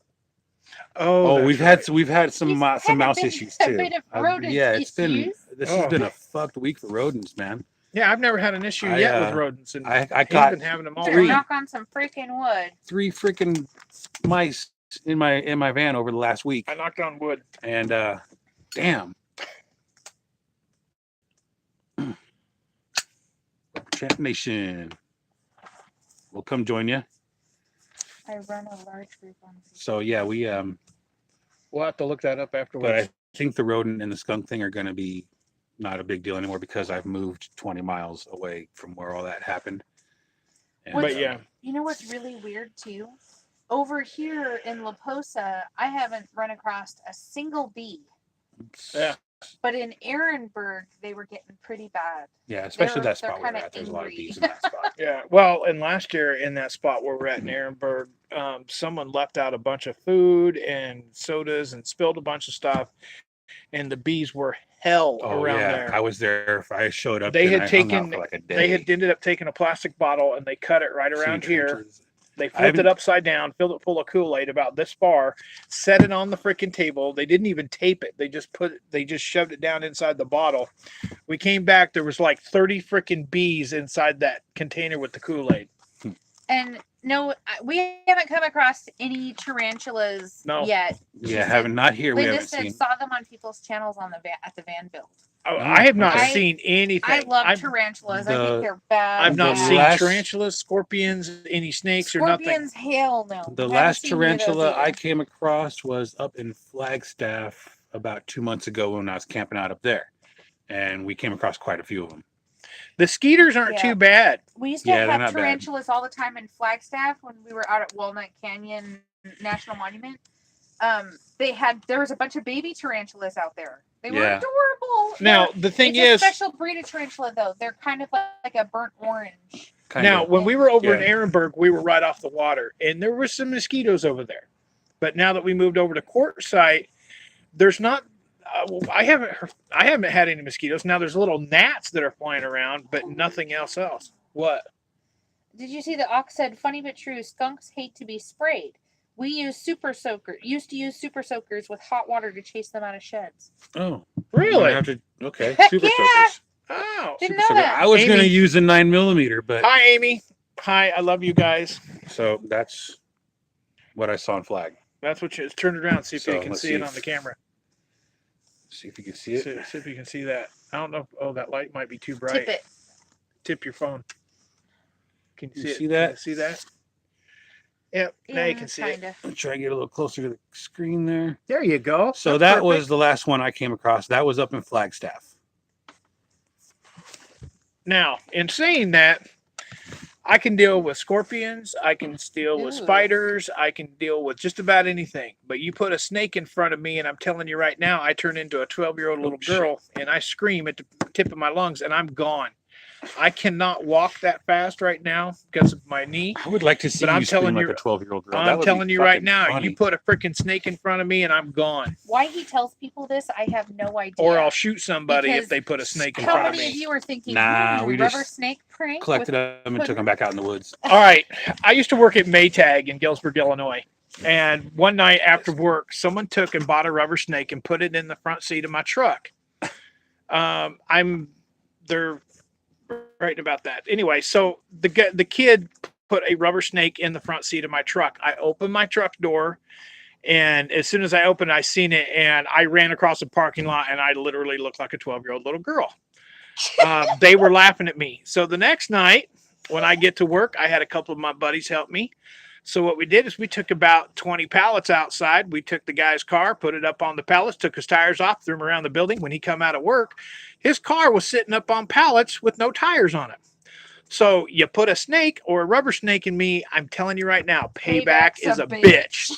Oh, we've had some mouse issues too. This has been a fucked week for rodents, man. Yeah, I've never had an issue yet with rodents, and I caught been having them all. Knock on some freaking wood. 3 freaking mice in my van over the last week. I knocked on wood, and damn. Champ Nation, we'll come join you. I run a large group on. So yeah, we'll have to look that up afterwards. But I think the rodent and the skunk thing are going to be not a big deal anymore, because I've moved 20 miles away from where all that happened. And, but yeah, you know what's really weird too? Over here in La Posa, I haven't run across a single bee. Yeah. But in Ehrenberg, they were getting pretty bad. Yeah, especially that spot where we're at. There's a lot of bees in that spot. Yeah. Well, and last year in that spot where we're at in Ehrenberg, someone left out a bunch of food and sodas and spilled a bunch of stuff, and the bees were hell around there. I was there. I showed up. They had taken like a day. They had ended up taking a plastic bottle and they cut it right around here. They flipped it upside down, filled it full of Kool-Aid about this far, set it on the freaking table. They didn't even tape it. They just shoved it down inside the bottle. We came back. There was like 30 freaking bees inside that container with the Kool-Aid. And no, we haven't come across any tarantulas yet. Yeah, not here. We haven't seen. Saw them on people's channels on at the van build. Oh, I have not seen anything. I love tarantulas. I think they're bad. I've not seen tarantulas, scorpions, any snakes or nothing. Scorpions, hell no. The last tarantula I came across was up in Flagstaff about 2 months ago when I was camping out up there, and we came across quite a few of them. The skeeters aren't too bad. We used to have tarantulas all the time in Flagstaff when we were out at Walnut Canyon National Monument. There was a bunch of baby tarantulas out there. They were adorable. Now, the thing is, a special breed of tarantula, though. They're kind of like a burnt orange. When we were over in Ehrenberg, we were right off the water, and there were some mosquitoes over there. But now that we moved over to Quartzsite, there's not Well, I haven't had any mosquitoes. Now there's little gnats that are flying around, but nothing else. What? Did you see the ox said, funny but true, skunks hate to be sprayed. We used to use super soakers with hot water to chase them out of sheds. Oh, Really? Okay, Heck super yeah! soakers. Oh, Didn't Super know soaker. that. I was gonna Amy. use a 9mm, but hi, Amy. Hi, I love you guys. so that's what I saw on Flag. That's what you turn it around. See if So, you can let's see see it if- on the camera. See if you can see it. See if you can see that. I don't know. Oh, that light might be too bright. Tip it. Tip your phone. Can you You see see it? that? Can you see that? Yep. Now you can see it. Kinda. I'll try to get a little closer to the screen there. There you go. So That's that was perfect. the last one I came across. That was up in Flagstaff. Now, in saying that, I can deal with scorpions. I can deal with Ooh. spiders. I can deal with just about anything. But you put a snake in front of me, and I'm telling you right now, I turn into a 12-year-old little girl, and I scream at the tip of my lungs, and I'm gone. I cannot walk that fast right now because of my knee. I would like to see But I'm you scream telling like you- a 12-year-old girl. That I'm would be telling you right fucking now, funny. you put a freaking snake in front of me, and I'm gone. Why he tells people this, I have no idea. Or I'll shoot somebody Because if they put a snake in How front of many of me. you are thinking, Nah, we rubber just snake prank? collected with them and took them back out in the woods. All right. I used to work at Maytag in Galesburg, Illinois. And one night after work, someone took and bought a rubber snake and put it in the front seat of my truck. They're writing about that. Anyway, so the kid put a rubber snake in the front seat of my truck. I opened my truck door, and as soon as I opened, I seen it, and I ran across the parking lot, and I literally looked like a 12-year-old little girl. They were laughing at me. So the next night, when I get to work, I had a couple of my buddies help me. So what we did is we took about 20 pallets outside. We took the guy's car, put it up on the pallets, took his tires off, threw him around the building. When he come out of work, his car was sitting up on pallets with no tires on it. So you put a snake or a rubber snake in me, I'm telling you right now, payback Payback's is a bitch.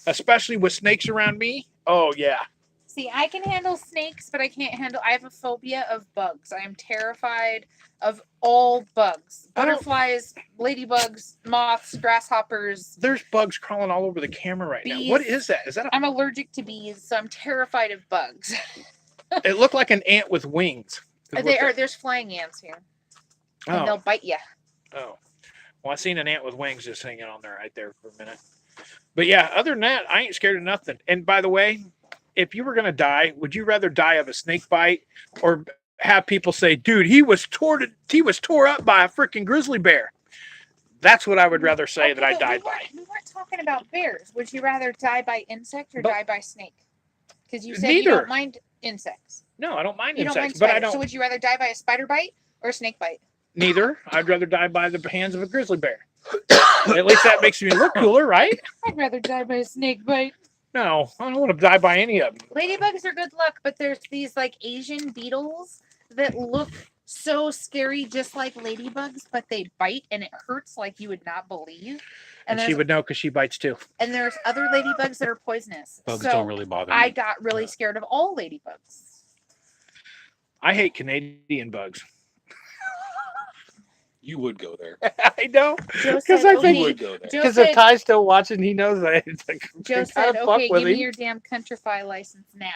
Especially with snakes around me. Oh, yeah. See, I can handle snakes, but I have a phobia of bugs. I am terrified of all bugs. I don't- Butterflies, ladybugs, moths, grasshoppers. There's bugs crawling all over the camera right now. Bees. What is that? Is that I'm allergic to bees, so I'm terrified of bugs. it looked like an ant with wings. There's flying ants here, and Oh, they'll bite you. oh. Well, I seen an ant with wings just hanging on there right there for a minute. But yeah, other than that, I ain't scared of nothing. And by the way, if you were going to die, would you rather die of a snake bite or have people say, dude, he was tore up by a freaking grizzly bear? That's what I would rather say that I but died by. We weren't talking about bears. Would you rather die by insect or But- die by snake? Because you said you Neither. don't mind insects. No, I don't mind You don't mind insects, but I spiders. don't. So would you rather die by a spider bite or a snake bite? Neither. I'd rather die by the hands of a grizzly bear. At least that makes me look cooler, right? I'd rather die by a snake bite. No, I don't want to die by any of them. Ladybugs are good luck, but there's these like Asian beetles that look so scary, just like ladybugs, but they bite and it hurts like you would not believe. And she there's would know because she bites too. and there's other ladybugs that are poisonous. Bugs so don't really bother me. I got really scared of all ladybugs. I hate Canadian bugs. You would go there. I know. Joe Because said, I You think would go there. Joe because if said, Ty's still watching, he knows that it's like Joe said, kind of fuck okay, with give me him. your damn Countrify license now.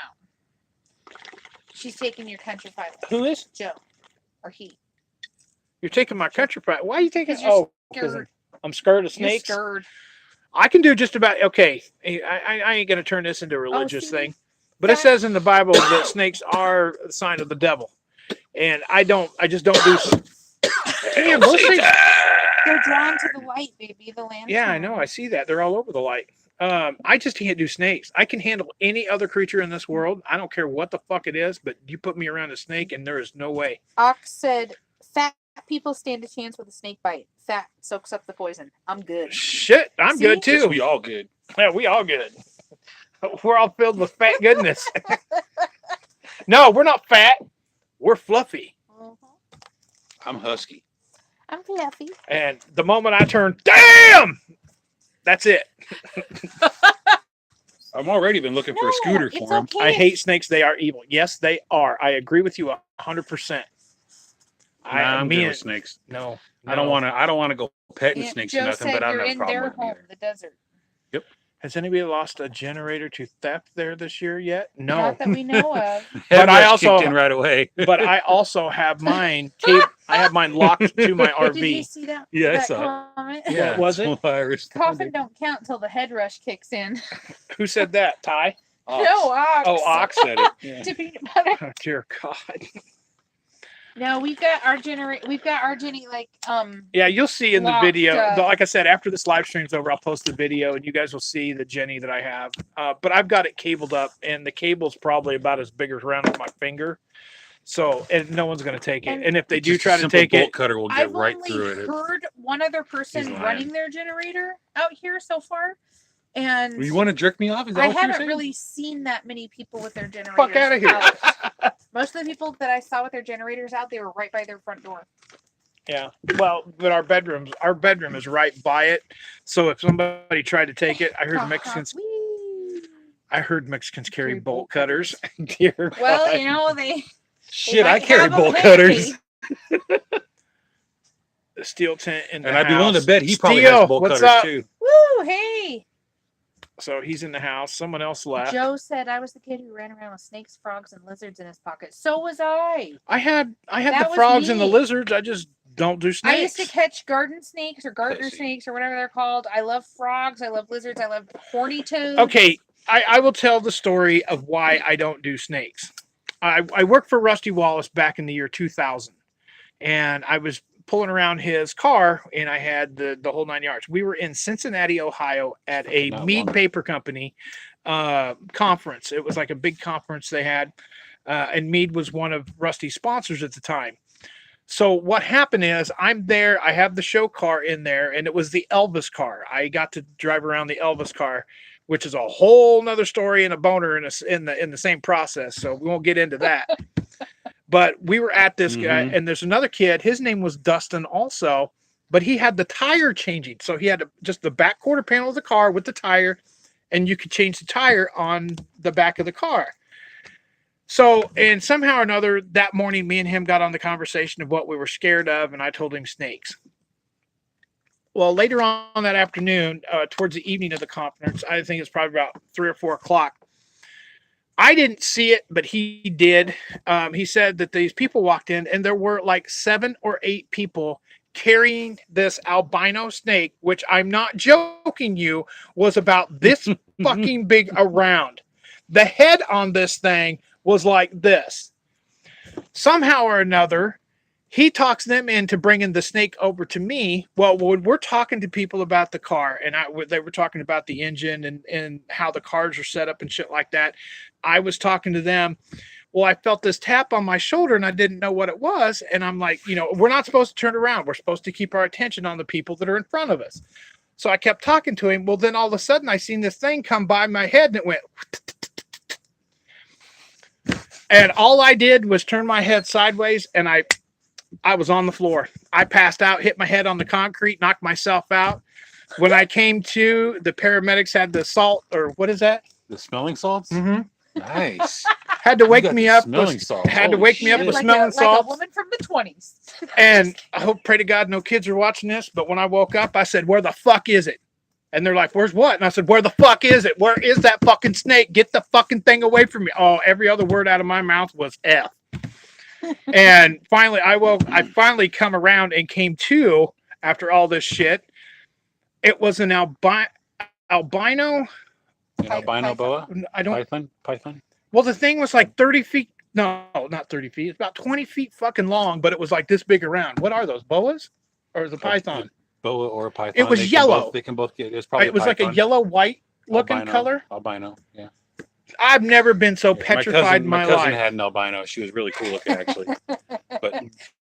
She's taking your Countrify license. Who is? Joe. Or he. You're taking my country pride. Why are you taking? 'Cause you're Oh, because Scared. I'm scared of You're snakes. scared. I can do just about. Okay, I ain't gonna turn this into a religious see, thing, but it that- says in the Bible that snakes are a sign of the devil, and I just don't do. Damn, those things- They're drawn to the light, baby. The lamp. Yeah, I know. I see that. They're all over the light. I just can't do snakes. I can handle any other creature in this world. I don't care what the fuck it is, but you put me around a snake and there is no way. Ox said, fat people stand a chance with a snake bite. Fat soaks up the poison. I'm good. Shit, I'm See? good too. We all good. Yeah, we all good. We're all filled with fat goodness. No, we're not fat. We're fluffy. I'm husky. I'm fluffy. And the moment I turn, damn, that's it. I've already been looking for a scooter it's for him. okay. I hate snakes. They are evil. Yes, they are. I agree with you 100%. I'm good with snakes. No, I don't want to go petting Yeah, snakes Joe or nothing, said but I don't you're have a in problem their with them home, either. the desert. Has anybody lost a generator to theft there this year yet? No. Not that we know of. But I Headrush also- kicked in right away. But I also have mine. I have mine locked to my Did you RV. see that? Yeah, I that saw comment? yeah, What was it? that's why I Coffin responded. don't count till the head rush kicks in. Who said that? Ty? Ox. No, Ox. Oh, Ox said it. Yeah. To peanut butter. Oh, dear God. No, we've got our Jenny like Yeah, you'll see in the Locked video. up. Like I said, after this live stream's over, I'll post the video, and you guys will see the Jenny that I have. But I've got it cabled up, and the cable's probably about as big around as my finger. So, and no one's going to take it. And if they do Just a try to simple take bolt it, cutter will get I've right only through it. heard one other person He's lying. running their generator out here so far, and You want to jerk me off? Is that I what you're haven't saying? really seen that many people with their generators. fuck out of here. out. Most of the people that I saw with their generators out, they were right by their front door. Yeah. Well, but our bedroom is right by it. So if somebody tried to take it, I heard Mexicans Whee! carry Carry bolt bolt cutters. Dear Well, God. you know they. Shit, might I carry have 'em bolt handy. cutters. The steel tent in the And house. I'd be willing to bet he probably Steel, has bolt what's cutters up? too. Woo! Hey, So he's in the house. Someone else left. Joe said I was the kid who ran around with snakes, frogs, and lizards in his pocket. So was I. I had That the was frogs and the me. lizards. I just don't do snakes. I used to catch garden snakes or gardener Pussy. snakes or whatever they're called. I love frogs. I love lizards. I love horny toads. Okay, I will tell the story of why I don't do snakes. I worked for Rusty Wallace back in the year 2000, and I was pulling around his car, and I had the whole 9 yards. We were in Cincinnati, Ohio, at a Not Mead long. Paper Company conference. It was like a big conference they had, and Mead was one of Rusty's sponsors at the time. So what happened is I'm there. I have the show car in there, and it was the Elvis car. I got to drive around the Elvis car, which is a whole nother story and a boner in the same process. So we won't get into that. But we were at this guy, Mhm. and there's another kid. His name was Dustin also, but he had the tire changing. So he had just the back quarter panel of the car with the tire, and you could change the tire on the back of the car. So, and somehow or another, that morning, me and him got on the conversation of what we were scared of, and I told him snakes. Well, later on that afternoon, towards the evening of the conference, I think it's probably about 3 or 4 o'clock. I didn't see it, but he did. He said that these people walked in, and there were like 7 or 8 people carrying this albino snake, which I'm not joking you, was about this fucking big around. The head on this thing was like this. Somehow or another, he talks them into bringing the snake over to me. Well, when we're talking to people about the car, and they were talking about the engine and how the cars are set up and shit like that, I was talking to them. Well, I felt this tap on my shoulder, and I didn't know what it was. And I'm like, we're not supposed to turn around. We're supposed to keep our attention on the people that are in front of us. So I kept talking to him. Well, then all of a sudden, I seen this thing come by my head, and it went. And all I did was turn my head sideways, and I was on the floor. I passed out, hit my head on the concrete, knocked myself out. When I came to, the paramedics had the salt, or what is that? The smelling salts? Mm-hmm. Nice. Had to You wake got me the up. smelling salts. Had to Holy wake me up shit. with like smelling a salts. woman from the 20s. And I hope, pray to God, no kids are watching this. But when I woke up, I said, "Where the fuck is it?" And they're like, "Where's what?" And I said, "Where the fuck is it? Where is that fucking snake? Get the fucking thing away from me." Oh, every other word out of my mouth was F. And finally, I finally come around and came to after all this shit. It was an albino. An albino boa? I don't. Python? Well, the thing was like 30 feet. No, not 30 feet. It's about 20 feet fucking long, but it was like this big around. What are those, boas? Or is it a python? Boa or a python. It was yellow. They can both get. It's probably. It was like a yellow-white looking albino, color. Albino. Yeah. I've never been so petrified in my cousin life. had an albino. She was really cool looking, actually, but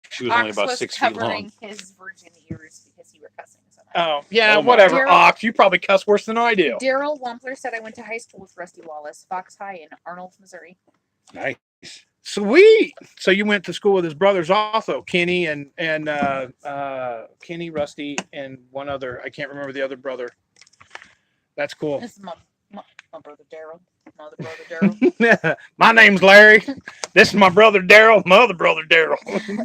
she was only Ox about was 6 feet covering long. his virgin ears because you were cussing so much. Oh, yeah, Oh my whatever. God. Ox, you probably cuss worse than I do. Daryl Wampler said I went to high school with Rusty Wallace, Fox High in Arnold, Missouri. Nice. Sweet. So you went to school with his brothers also, Kenny and Kenny, Rusty, and one other. I can't remember the other brother. That's cool. This is my brother Daryl. My other brother Daryl. My name's Larry. This is my brother Daryl. My other brother Daryl.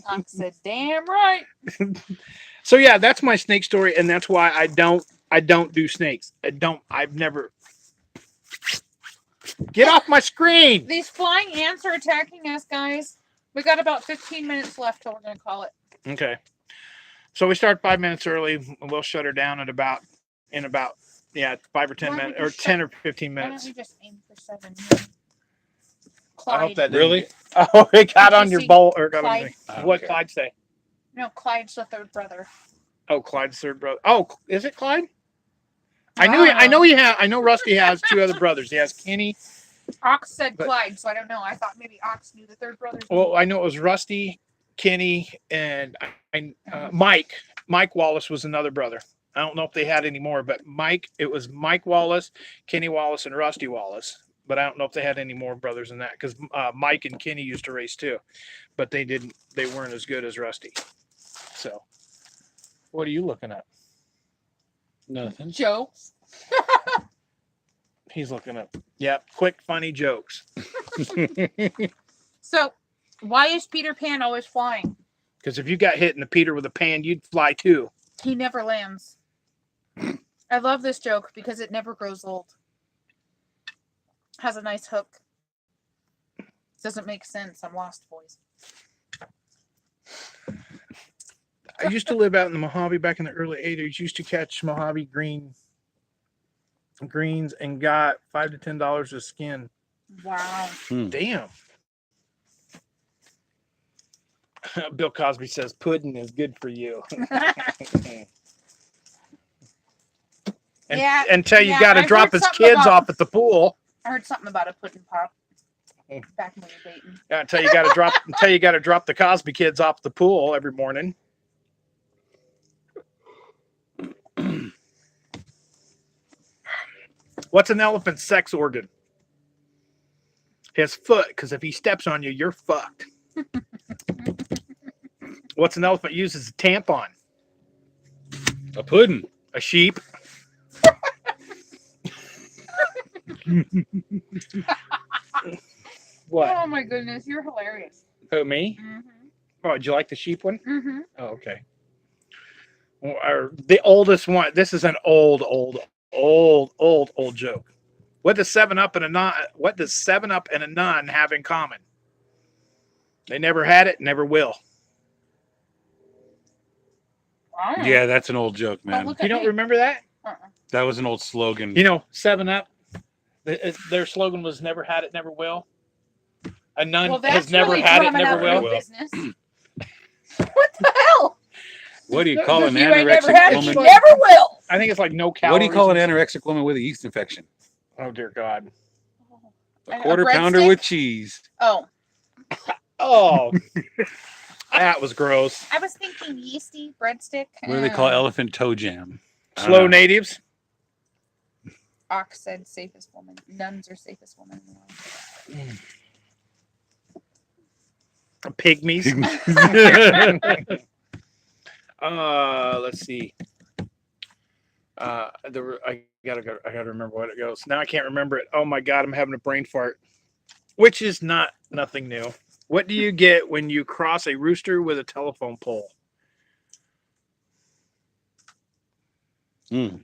I said, damn right. So yeah, that's my snake story, and that's why I don't I don't do snakes. I've never. Get off my screen. These flying ants are attacking us, guys. We got about 15 minutes left till we're going to call it. Okay. So we start 5 minutes early. We'll shut her down in about 5 or 10 minutes, or 10 or 15 Why don't minutes. we just aim for 7? I hope Clyde. that Really? Oh, it got Did you on your see bowl or got Clyde? on I don't what care. Clyde say? No, Clyde's the third brother. Oh, Clyde's third brother. Oh, is it Clyde? I know Rusty has 2 other brothers. He has Kenny. Ox said But- Clyde, so I don't know. I thought maybe Ox knew the third brother's Well, name. I know it was Rusty, Kenny, and Mike. Mike Wallace was another brother. I don't know if they had any more, but it was Mike Wallace, Kenny Wallace, and Rusty Wallace. But I don't know if they had any more brothers than that because Mike and Kenny used to race too, but they weren't as good as Rusty. So, what are you looking at? Nothing. Joe. He's looking up. Yep, quick, funny jokes. So, why is Peter Pan always flying? Because if you got hit in the Peter with a pan, you'd fly too. He never lands. I love this joke because it never grows old. Has a nice hook. Doesn't make sense. I'm lost, boys. I used to live out in the Mojave back in the early 80s. Used to catch Mojave greens and got $5 to $10 a skin. Wow. Damn. Bill Cosby says pudding is good for you. Yeah, Until you yeah, got to I drop heard his something kids about- off at the pool. I heard something about a pudding pop back when we were dating. Yeah, until you got to drop the Cosby kids off the pool every morning. What's an elephant's sex organ? His foot, because if he steps on you, you're fucked. What's an elephant uses a tampon? A pudding. A sheep. What? Oh my goodness, you're hilarious. Who, me? Mm-hmm. Oh, did you like the sheep one? Mm-hmm. Oh, okay. Or the oldest one. This is an old joke. What does 7-Up and a nun have in common? They never had it, never will. Yeah, that's an old joke, man. look You don't remember that? That was an old slogan. You know, 7-Up. Their slogan was "Never had it, never will." A nun has never had it, never will. Business. What the hell? What do you call an You ain't never anorexic had it, you woman? never will. I think it's like no calories. What do you call an anorexic woman with a yeast infection? Oh dear God. A quarter pounder breadstick? with cheese. Oh, Oh, that was gross. I was thinking yeasty breadstick. What do they call elephant toe jam? I don't Slow know. natives. Ox said safest woman. Nuns are safest woman in the world. Pygmies. Let's see. I gotta remember what it goes. Now I can't remember it. Oh my God, I'm having a brain fart. Which is nothing new. What do you get when you cross a rooster with a telephone pole? I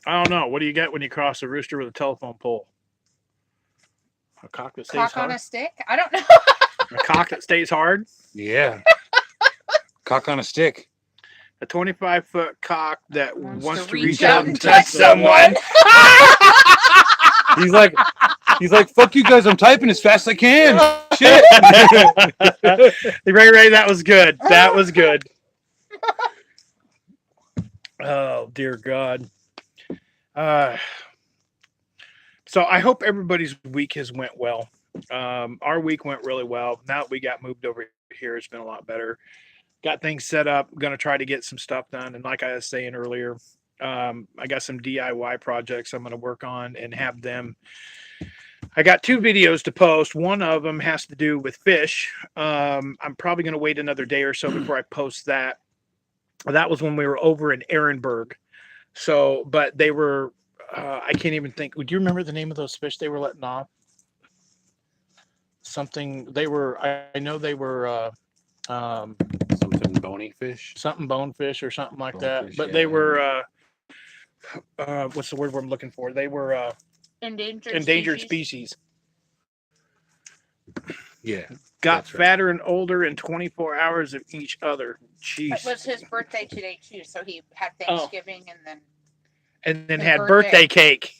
don't know. What do you get when you cross a rooster with a telephone pole? A cock that stays Cock hard. on a stick? I don't know. A cock that stays hard. Yeah. Cock on a stick. A 25-foot cock that wants to reach out out and and touch touch someone. He's like, fuck you guys, I'm typing as fast as I can. Shit. Ray, that was good. That was good. Oh, dear God. So I hope everybody's week has went well. Our week went really well. Now that we got moved over here, it's been a lot better. Got things set up. Going to try to get some stuff done. And like I was saying earlier, I got some DIY projects I'm going to work on and have them. I got 2 videos to post. One of them has to do with fish. I'm probably going to wait another day or so before I post that. That was when we were over in Ehrenberg. So, but they were, I can't even think. Would you remember the name of those fish they were letting off? Something, they were, I know they were Something bony fish. something bonefish or something like Bonefish, that. But yeah. they were what's the word I'm looking for? They were endangered species. Yeah. Got That's right. fatter and older in 24 hours of each other. It Jeez. was his birthday today too, so he had Thanksgiving And then his had birthday cake.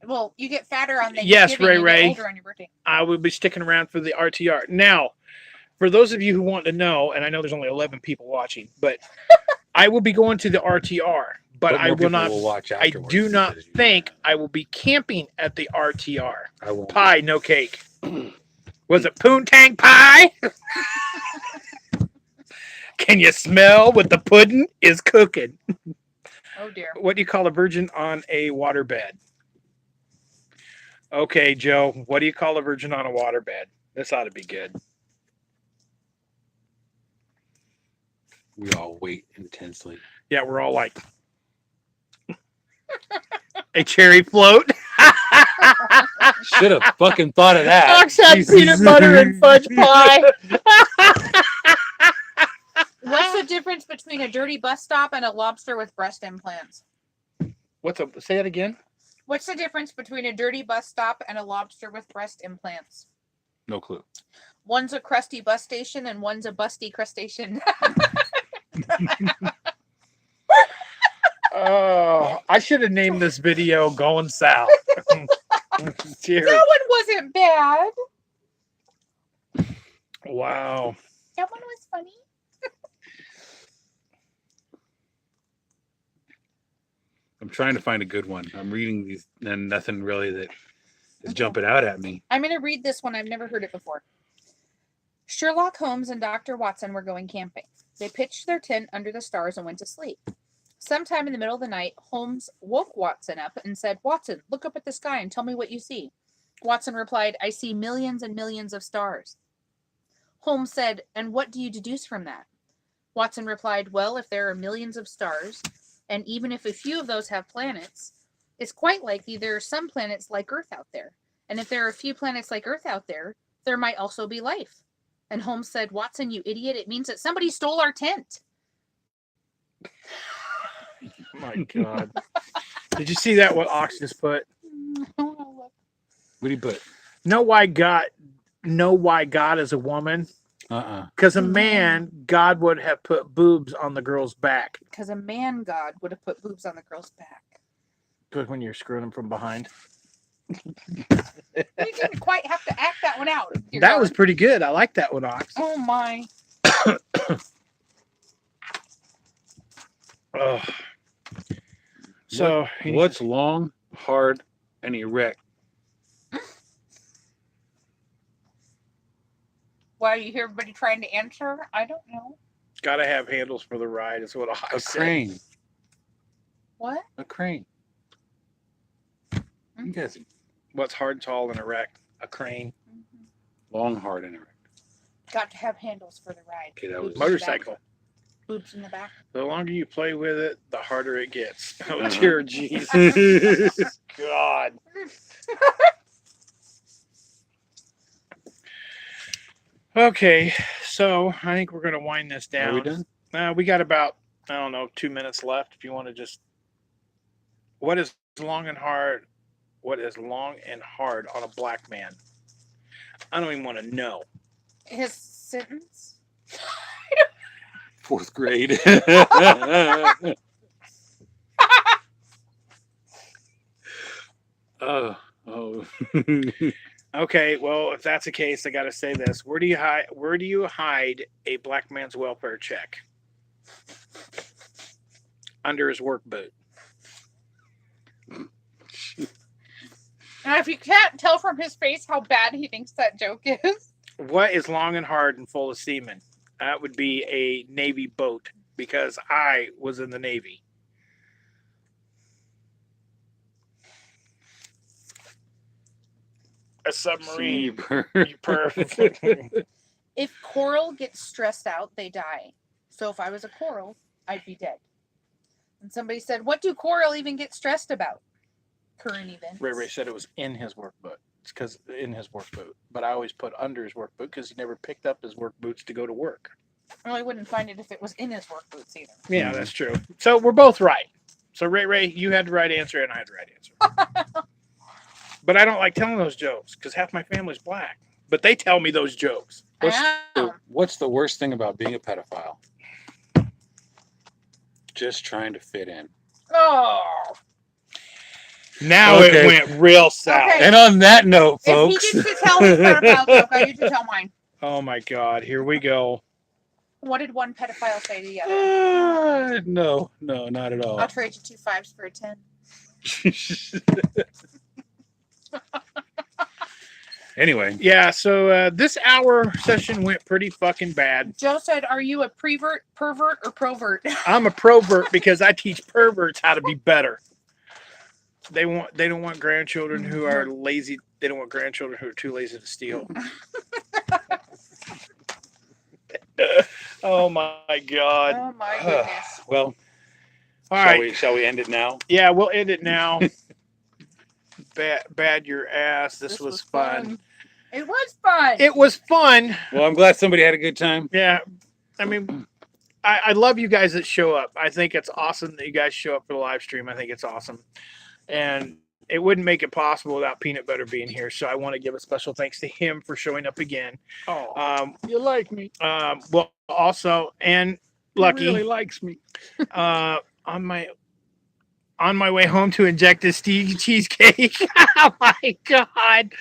Well, you get fatter on Thanksgiving. Yes, Ray you Ray. get older on your birthday. I will be sticking around for the RTR. Now, for those of you who want to know, and I know there's only 11 people watching, but I will be going to the RTR. But I will not. Watch I do not think I will be camping at the RTR. I won't. Pie, no cake. Was it poontang pie? Can you smell what the pudding is cooking? Oh dear. What do you call a virgin on a waterbed? Okay, Joe. What do you call a virgin on a waterbed? This ought to be good. We all wait intensely. Yeah, we're all like a cherry float. Should have fucking thought of that. Ox had peanut butter and fudge pie. What's the difference between a dirty bus stop and a lobster with breast implants? Say it again? What's the difference between a dirty bus stop and a lobster with breast implants? No clue. One's a crusty bus station and one's a busty crustacean. Oh, I should have named this video Going South. Cheers. That one wasn't bad. Wow. That one was funny. I'm trying to find a good one. I'm reading these and nothing really that is jumping out at me. I'm going to read this one. I've never heard it before. Sherlock Holmes and Dr. Watson were going camping. They pitched their tent under the stars and went to sleep. Sometime in the middle of the night, Holmes woke Watson up and said, "Watson, look up at the sky and tell me what you see." Watson replied, "I see millions and millions of stars." Holmes said, "And what do you deduce from that?" Watson replied, "Well, if there are millions of stars, and even if a few of those have planets, it's quite likely there are some planets like Earth out there. And if there are a few planets like Earth out there, there might also be life." And Holmes said, "Watson, you idiot, it means that somebody stole our tent." Oh my God. Did you see that? What Ox just put? What do you put? Know why God is a woman? Because a man, God would have put boobs on the girl's back. Because a man god would have put boobs on the girl's back. Good when you're screwing them from behind. We didn't quite have to act that one out. That was pretty good. I like that one, Ox. Oh my. Oh. So what's long, hard, and erect? Why you hear everybody trying to answer? I don't know. Gotta have handles for the ride, is what I A said. crane. What? A crane. You guys. What's hard, tall, and erect? A crane. Long, hard, and erect. Got to have handles for the ride. Okay, that was Motorcycle. Boobs in the back. The longer you play with it, the harder it gets. Oh, dear Jesus. God. Okay, so I think we're going to wind this down. Are we done? We got about, 2 minutes left. If you want to just, what is long and hard? What is long and hard on a black man? I don't even want to know. His sentence? 4th grade. Oh. Okay, well, if that's the case, I got to say this: where do you hide a black man's welfare check? Under his work boot. Now, if you can't tell from his face how bad he thinks that joke is. What is long and hard and full of semen? That would be a Navy boat, because I was in the Navy. A submarine. Perfect. If coral gets stressed out, they die. So if I was a coral, I'd be dead. And somebody said, "What do coral even get stressed about?" Current events. Ray said it was in his work book. because in his work boot. But I always put under his work boot because he never picked up his work boots to go to work. Well, he wouldn't find it if it was in his work boots either. Yeah, that's true. So we're both right. So Ray, you had the right answer and I had the right answer. But I don't like telling those jokes because half my family's black. But they tell me those jokes. What's the worst thing about being a pedophile? Just trying to fit in. Oh. Now it went real south. Okay. And on that note, folks. If he gets to tell his pedophile joke, I get to tell mine. Oh my God, here we go. What did one pedophile say to the other? No, not at all. I'll trade you 2 5s for a 10. Anyway. Yeah, so this hour session went pretty fucking bad. Joe said, "Are you a prevert, pervert, or provert?" I'm a provert because I teach perverts how to be better. They don't want grandchildren who are lazy. They don't want grandchildren who are too lazy to steal. Oh my God. Oh my goodness. Well, all right. Shall we end it now? Yeah, we'll end it now. Bad your ass. This was fun. It was fun. It was fun. Well, I'm glad somebody had a good time. Yeah. I mean, I love you guys that show up. I think it's awesome that you guys show up for the live stream. I think it's awesome. And it wouldn't make it possible without Peanutbutter being here. So I want to give a special thanks to him for showing up again. Oh, you like me. Well, also, and Lucky He really likes me. on my way home to inject this cheesecake. Oh my God.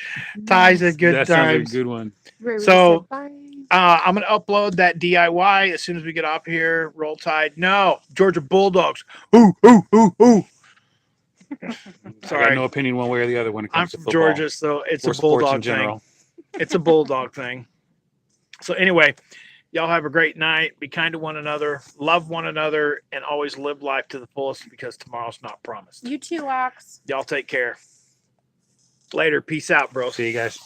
Ty's a good That time. sounds like a good one. So I'm going to upload that DIY as soon as we get off here. Roll Tide. No, Georgia Bulldogs. Ooh. Sorry. I got no opinion one way or the other when it I'm comes to from football. Georgia, so it's or a sports Bulldog in general. thing. It's a Bulldog thing. So anyway, y'all have a great night. Be kind to one another. Love one another. And always live life to the fullest because tomorrow's not promised. You too, Ox. Y'all take care. Later. Peace out, bro. See you guys.